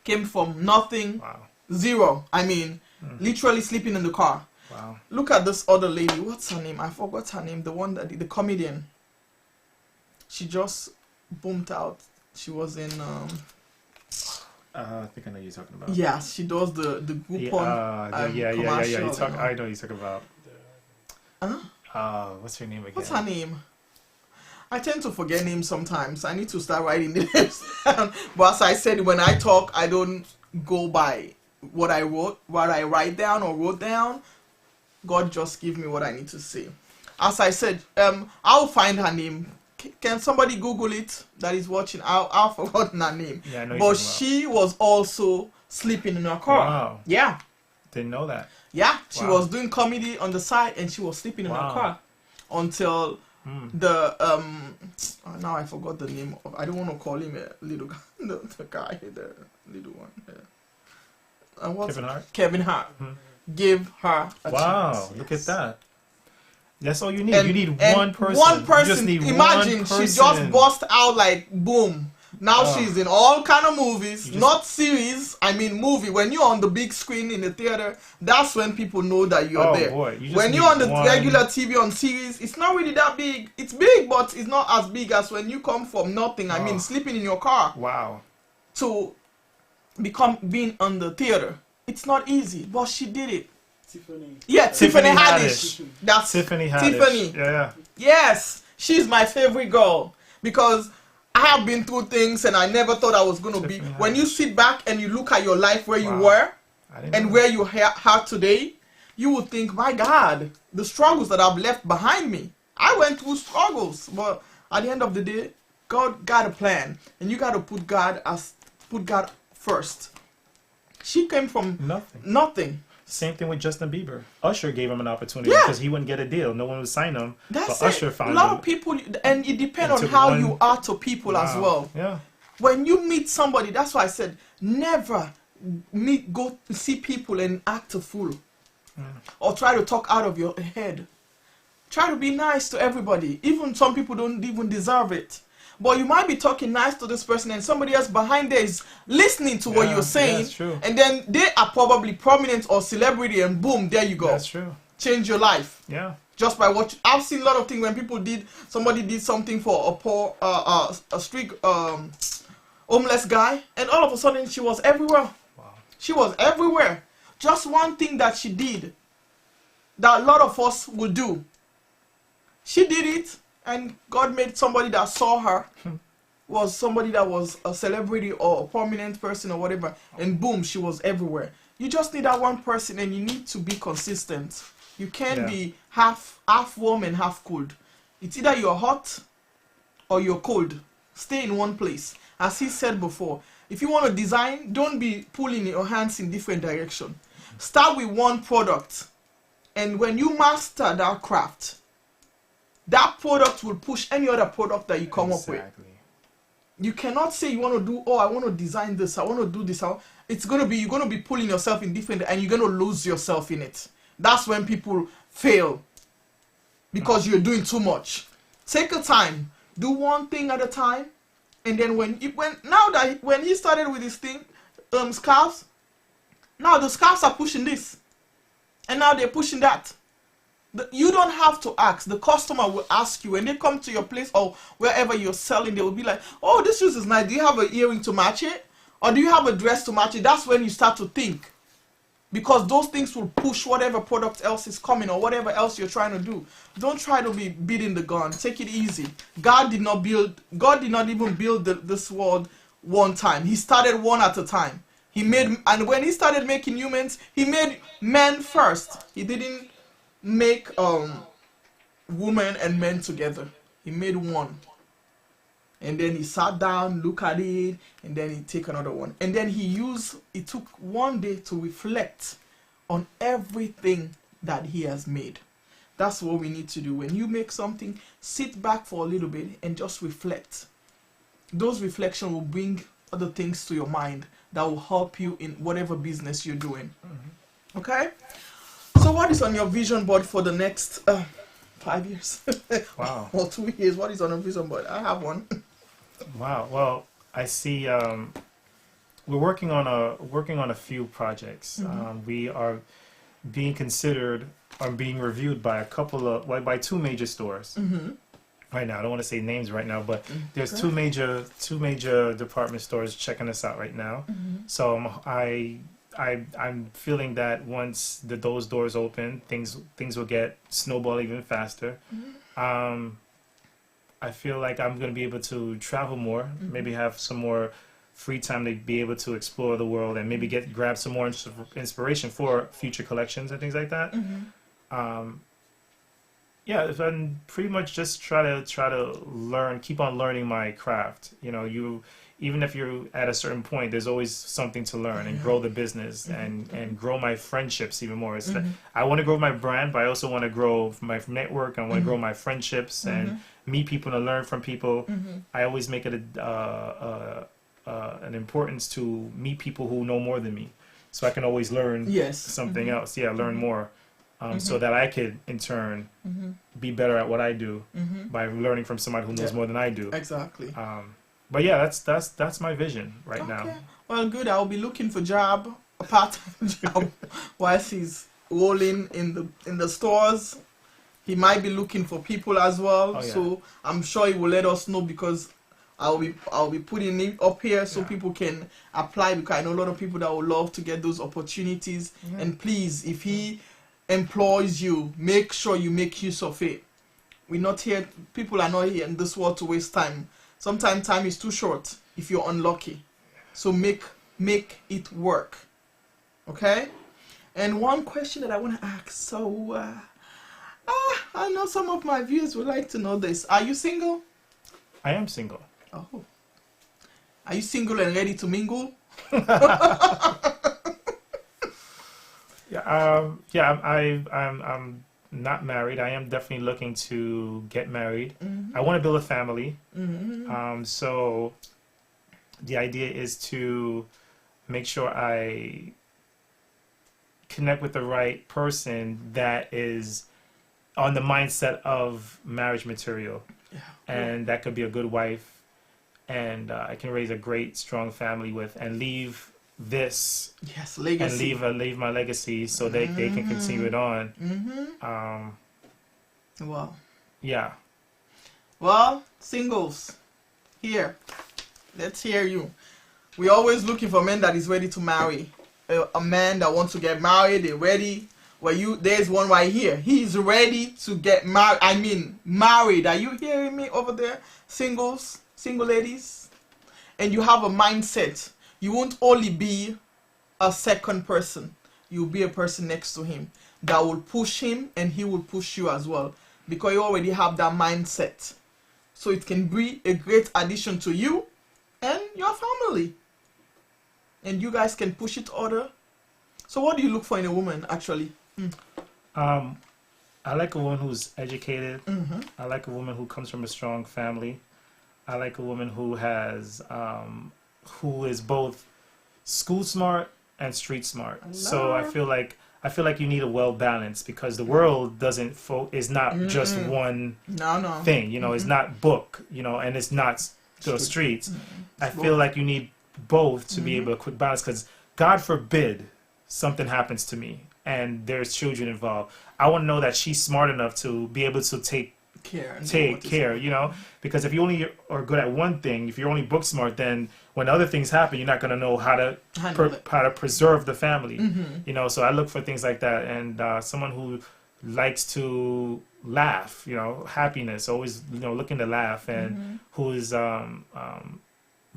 came from nothing, zero. I mean, literally sleeping in the car. Wow. Look at this other lady. What's her name? I forgot her name. The one that the comedian. She just boomed out. She was in. I think I know you're talking about. Yeah, she does the Groupon. Yeah. I know you're talking about. Huh? What's her name again? What's her name? I tend to forget names sometimes. I need to start writing the names down. But as I said, when I talk, I don't go by what I write down or wrote down. God just give me what I need to say. As I said, I'll find her name. Can somebody Google it that is watching? I've forgotten her name. Yeah, I know. But she was also sleeping in her car. Wow. Yeah. Didn't know that. Yeah, she was doing comedy on the side and she was sleeping in her car until the now I forgot the name of. I don't want to call him a little guy. The guy, the little one. Kevin Hart. Kevin Hart. Give her a chance. Look at that. That's all you need. And, you need one person. One person. You just need Imagine one person. she just bust out like boom. Now she's in all kind of movies, not series. I mean movie. When you're on the big screen in the theater, that's when people know that you're there. Boy, when you're on the regular TV on series, it's not really that big. It's big, but it's not as big as when you come from nothing. I mean, sleeping in your car. Wow. To being on the theater. It's not easy, but she did it. Tiffany. Yeah, Tiffany Haddish. That's Tiffany Haddish. Tiffany. Yeah. Yes, she's my favorite girl because I have been through things and I never thought I was going to be. When you sit back and you look at your life where you were and where you are today, you would think, my God, the struggles that I've left behind me. I went through struggles, but at the end of the day, God got a plan, and you got to put God first. She came from nothing. Same thing with Justin Bieber. Usher gave him an opportunity because he wouldn't get a deal. No one would sign him. That's but Usher found a lot of people, and it depends on how you are to people as well. Yeah. When you meet somebody, that's why I said never go see people and act a fool or try to talk out of your head. Try to be nice to everybody. Even some people don't even deserve it. But you might be talking nice to this person and somebody else behind there is listening to what you're saying. True. And then they are probably prominent or celebrity and boom, there you go. That's true. Change your life. Yeah. Just by what I've seen a lot of things when somebody did something for a poor, a street homeless guy, and all of a sudden she was everywhere. Wow. She was everywhere. Just one thing that she did that a lot of us will do. She did it. And God made somebody that saw her was somebody that was a celebrity or a prominent person or whatever. And boom, she was everywhere. You just need that one person and you need to be consistent. You can't be half warm and half cold. It's either you're hot or you're cold. Stay in one place. As he said before, if you want to design, don't be pulling your hands in different directions. Start with one product. And when you master that craft, that product will push any other product that you come up with. You cannot say you want to do, I want to design this, I want to do this. You're going to be pulling yourself in different, and you're going to lose yourself in it. That's when people fail. Because you're doing too much. Take your time. Do one thing at a time. And then when he started with his thing, scarves, now the scarves are pushing this. And now they're pushing that. You don't have to ask. The customer will ask you when they come to your place or wherever you're selling. They will be like, oh, this shoes is nice. Do you have an earring to match it? Or do you have a dress to match it? That's when you start to think. Because those things will push whatever product else is coming or whatever else you're trying to do. Don't try to be beating the gun. Take it easy. God did not even build this world one time. He started one at a time. And when he started making humans, he made men first. He didn't make women and men together. He made one. And then he sat down, look at it, and then he take another one. And then he took one day to reflect on everything that he has made. That's what we need to do. When you make something, sit back for a little bit and just reflect. Those reflections will bring other things to your mind that will help you in whatever business you're doing. Okay? So what is on your vision board for the next 5 years? Wow. Or 2 years? What is on a vision board? I have one. Wow. Well, I see. We're working on a few projects. We are being considered or being reviewed by by two major stores right now. I don't want to say names right now, but there's two major department stores checking us out right now. So I'm feeling that once those doors open, things will get snowball even faster. I feel like I'm going to be able to travel more, maybe have some more free time to be able to explore the world and maybe grab some more inspiration for future collections and things like that. Yeah, and pretty much just try to learn, keep on learning my craft. You know, even if you're at a certain point, there's always something to learn and grow the business and grow my friendships even more. It's I want to grow my brand, but I also want to grow my network. I want to grow my friendships and meet people and learn from people. I always make it an importance to meet people who know more than me, so I can always learn something else. Yeah, learn more. So that I could, in turn, be better at what I do by learning from somebody who knows more than I do. Exactly. But yeah, that's my vision right now. Well, good. I'll be looking for a part-time job, whilst he's rolling in the stores. He might be looking for people as well. So I'm sure he will let us know, because I'll be putting it up here so people can apply, because I know a lot of people that would love to get those opportunities. And please, if he employs you, make sure you make use of it. We're not here, people are not here in this world to waste time. Sometimes time is too short if you're unlucky. So make it work. Okay? And one question that I want to ask, so I know some of my viewers would like to know this. Are you single? I am single. Oh. Are you single and ready to mingle? I'm not married. I am definitely looking to get married. I want to build a family. So the idea is to make sure I connect with the right person that is on the mindset of marriage material. And that could be a good wife, and I can raise a great, strong family with, and leave this legacy, and leave my legacy, so they can continue it on. Wow. Yeah. Well, singles, here, let's hear you. We're always looking for men that is ready to marry. A man that wants to get married, they're ready. Well, there's one right here. He's ready to get married. I mean, married. Are you hearing me over there? Single ladies? And you have a mindset. You won't only be a second person. You'll be a person next to him that will push him, and he will push you as well, because you already have that mindset. So it can be a great addition to you and your family. And you guys can push it other. So what do you look for in a woman, actually? I like a woman who's educated. I like a woman who comes from a strong family. I like a woman who is both school smart and street smart. So I feel like you need a well balance, because the world is not just one thing. You know, it's not book. You know, and it's not the streets. I feel like you need both to be able to quick balance, because God forbid something happens to me and there's children involved. I want to know that she's smart enough to be able to take care, you know, because if you only are good at one thing, if you're only book smart, then when other things happen, you're not going to know how to preserve the family, you know. So I look for things like that, and someone who likes to laugh, you know, happiness, always, you know, looking to laugh, and who is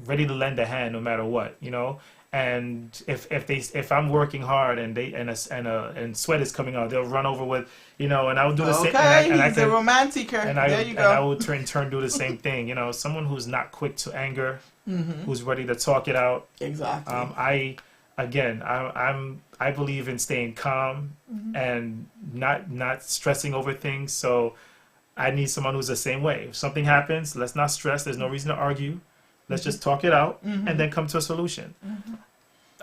ready to lend a hand no matter what, you know. And if I'm working hard and sweat is coming out, they'll run over with, you know, and I would do the same. Okay, he's a romanticer. There you go. And I would turn do the same thing, you know, someone who's not quick to anger, who's ready to talk it out. Exactly. I believe in staying calm and not stressing over things. So I need someone who's the same way. If something happens, let's not stress. There's no reason to argue. Let's just talk it out and then come to a solution.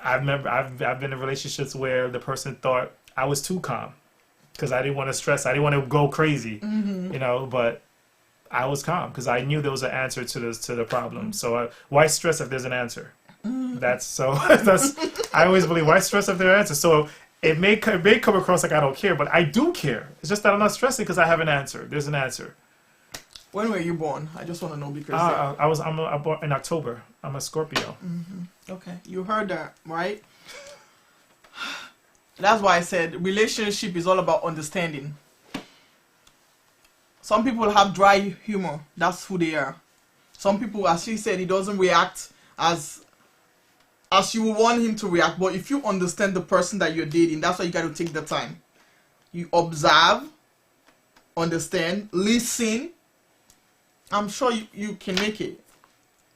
I remember I've been in relationships where the person thought I was too calm because I didn't want to stress. I didn't want to go crazy, you know, but I was calm because I knew there was an answer to the problem. So why stress if there's an answer? That's I always believe, why stress if there's an answer? So it may come across like I don't care, but I do care. It's just that I'm not stressing because I have an answer. There's an answer. When were you born? I just want to know because I'm born in October. I'm a Scorpio. Okay, you heard that, right? That's why I said relationship is all about understanding. Some people have dry humor. That's who they are. Some people, as she said, he doesn't react as you would want him to react. But if you understand the person that you're dating, that's why you got to take the time. You observe, understand, listen. I'm sure you can make it.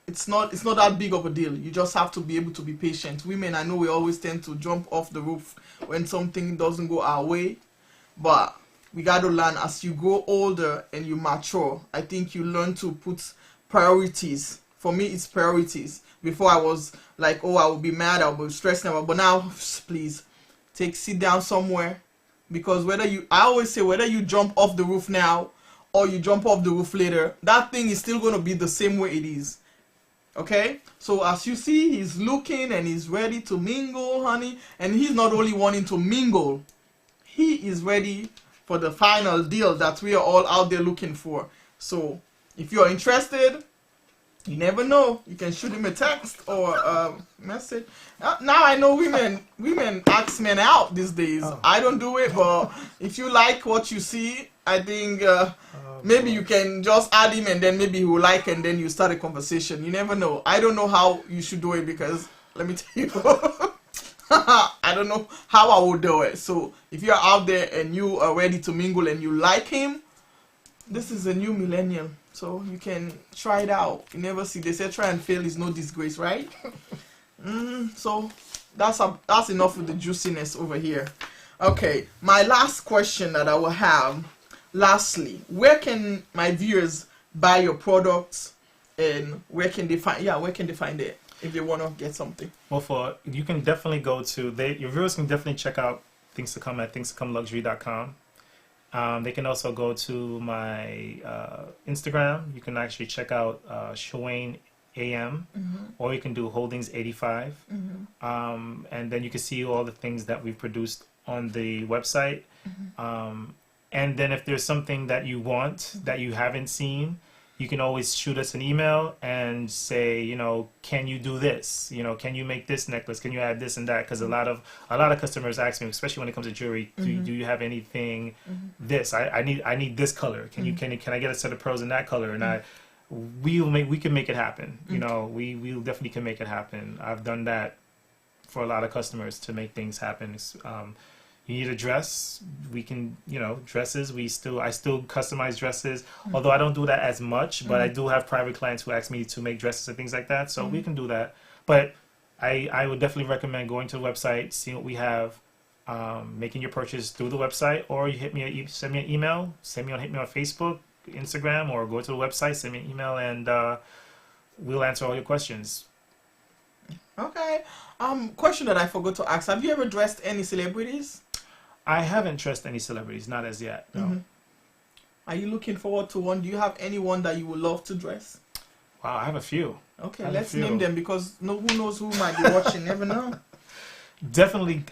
It's not that big of a deal. You just have to be able to be patient. Women, I know we always tend to jump off the roof when something doesn't go our way, but we got to learn as you grow older and you mature. I think you learn to put priorities. For me, it's priorities. Before I was like, oh, I will be mad, I will be stressing about. But now, please, sit down somewhere, because I always say whether you jump off the roof now or you jump off the roof later, that thing is still going to be the same way it is. Okay? So as you see, he's looking and he's ready to mingle, honey. And he's not only wanting to mingle, he is ready for the final deal that we are all out there looking for. So if you're interested, you never know. You can shoot him a text or a message. Now I know women ask men out these days. I don't do it, but if you like what you see, I think maybe you can just add him and then maybe he will like and then you start a conversation. You never know. I don't know how you should do it because let me tell you, I don't know how I would do it. So if you're out there and you are ready to mingle and you like him, this is a new millennium. So you can try it out. You never see. They say try and fail is no disgrace, right? So that's enough with the juiciness over here. Okay, my last question that I will have. Lastly, where can my viewers buy your products, and where can they find it if they want to get something? Well, you can definitely go to your viewers can definitely check out Things to Come at thingstocomeluxury.com. They can also go to my Instagram. You can actually check out Shawayne AM, or you can do Holdings 85, and then you can see all the things that we've produced on the website. And then if there's something that you want that you haven't seen, you can always shoot us an email and say, you know, can you do this? You know, can you make this necklace? Can you add this and that? Because a lot of customers ask me, especially when it comes to jewelry, do you have anything this? I need this color. Can I get a set of pearls in that color? And we can make it happen. You know, we definitely can make it happen. I've done that for a lot of customers to make things happen. You need a dress, we can, you know, dresses, I still customize dresses, although I don't do that as much, but I do have private clients who ask me to make dresses and things like that, so we can do that. But I would definitely recommend going to the website, seeing what we have, making your purchase through the website, or you send me an email, hit me on Facebook, Instagram, or go to the website, send me an email, and we'll answer all your questions. Okay. Question that I forgot to ask, have you ever dressed any celebrities? I haven't dressed any celebrities, not as yet, no. Are you looking forward to one? Do you have anyone that you would love to dress? Wow, I have a few. Okay, let's name them, because who knows who might be watching, never know. Definitely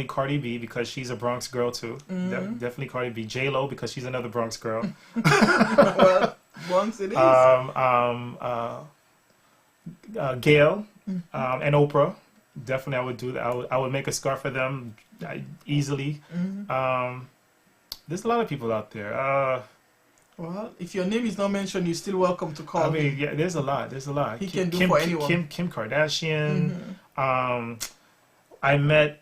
Cardi B, because she's a Bronx girl too. Definitely Cardi B. J-Lo, because she's another Bronx girl. Well, Bronx it is. Gail and Oprah. Definitely, I would do that. I would make a scarf for them easily. There's a lot of people out there. Well, if your name is not mentioned, you're still welcome to call I mean, him. yeah, there's a lot. There's a lot. He can do for anyone. Kim Kardashian. Mm-hmm. I met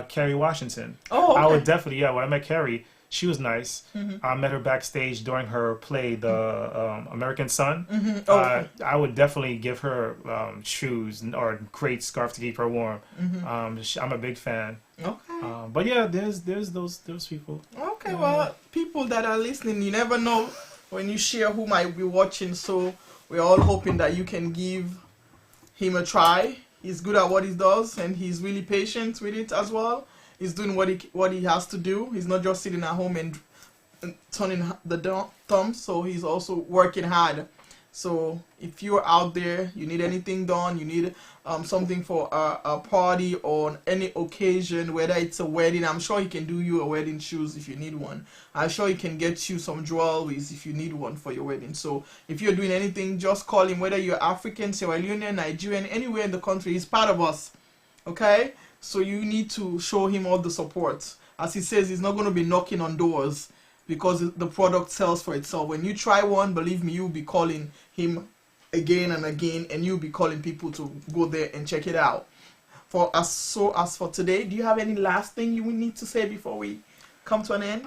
Kerry Washington. Oh, okay. I would definitely, yeah. When I met Kerry, she was nice. Mm-hmm. I met her backstage during her play, The American Son. Mm-hmm. Oh, okay. I would definitely give her shoes or a great scarf to keep her warm. Mm-hmm. I'm a big fan. Okay. But yeah, there's those people. Okay, well, people that are listening, you never know when you share who might be watching. So we're all hoping that you can give him a try. He's good at what he does, and he's really patient with it as well. He's doing what he has to do. He's not just sitting at home and turning the thumbs. So he's also working hard. So if you're out there, you need anything done, you need something for a party or any occasion, whether it's a wedding, I'm sure he can do you a wedding shoes if you need one. I'm sure he can get you some jewelry if you need one for your wedding. So if you're doing anything, just call him, whether you're African, Sierra Leonean, Nigerian, anywhere in the country. He's part of us. Okay? So you need to show him all the support. As he says, he's not going to be knocking on doors, because the product sells for itself. When you try one, believe me, you'll be calling him again and again, and you'll be calling people to go there and check it out. As for today, do you have any last thing you would need to say before we come to an end?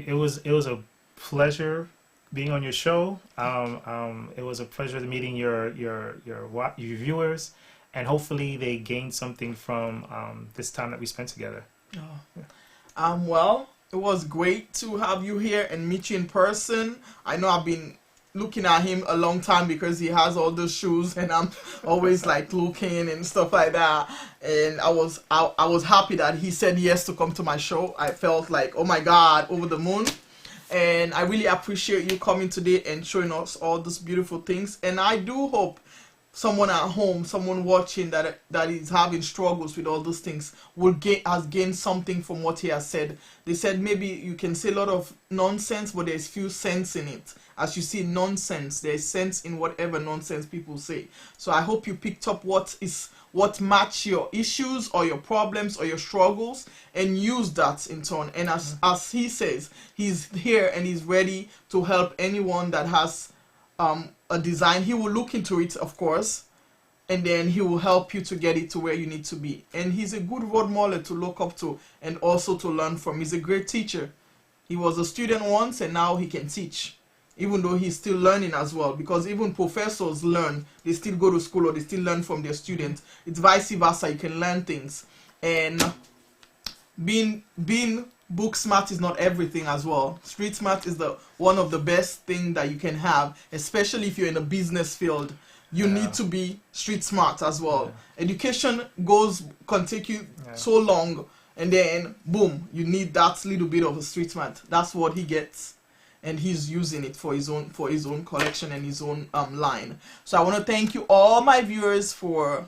It was a pleasure being on your show. It was a pleasure meeting your viewers, and hopefully they gained something from this time that we spent together. Oh. Well, it was great to have you here and meet you in person. I know I've been looking at him a long time because he has all those shoes, and I'm always like looking and stuff like that. And I was happy that he said yes to come to my show. I felt like, oh my God, over the moon. And I really appreciate you coming today and showing us all these beautiful things. And I do hope someone at home, someone watching that is having struggles with all those things has gained something from what he has said. They said maybe you can say a lot of nonsense, but there's few sense in it. As you see nonsense, there's sense in whatever nonsense people say. So I hope you picked up what match your issues or your problems or your struggles, and use that in turn. And as he says, he's here and he's ready to help anyone that has a design. He will look into it, of course, and then he will help you to get it to where you need to be. And he's a good role model to look up to and also to learn from. He's a great teacher. He was a student once, and now he can teach, even though he's still learning as well, because even professors learn. They still go to school, or they still learn from their students. It's vice versa. You can learn things. And being book smart is not everything as well. Street smart is one of the best thing that you can have, especially if you're in a business field. You need to be street smart as well. Education can take you so long, and then boom, you need that little bit of a street smart. That's what he gets, and he's using it for his own collection and his own line. So I want to thank you, all my viewers, for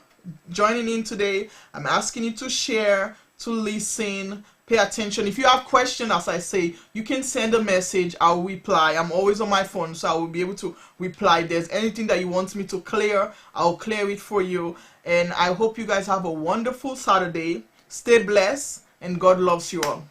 joining in today. I'm asking you to share, to listen, pay attention. If you have questions, as I say, you can send a message. I'll reply. I'm always on my phone, so I will be able to reply. If there's anything that you want me to clear, I'll clear it for you. And I hope you guys have a wonderful Saturday. Stay blessed, and God loves you all.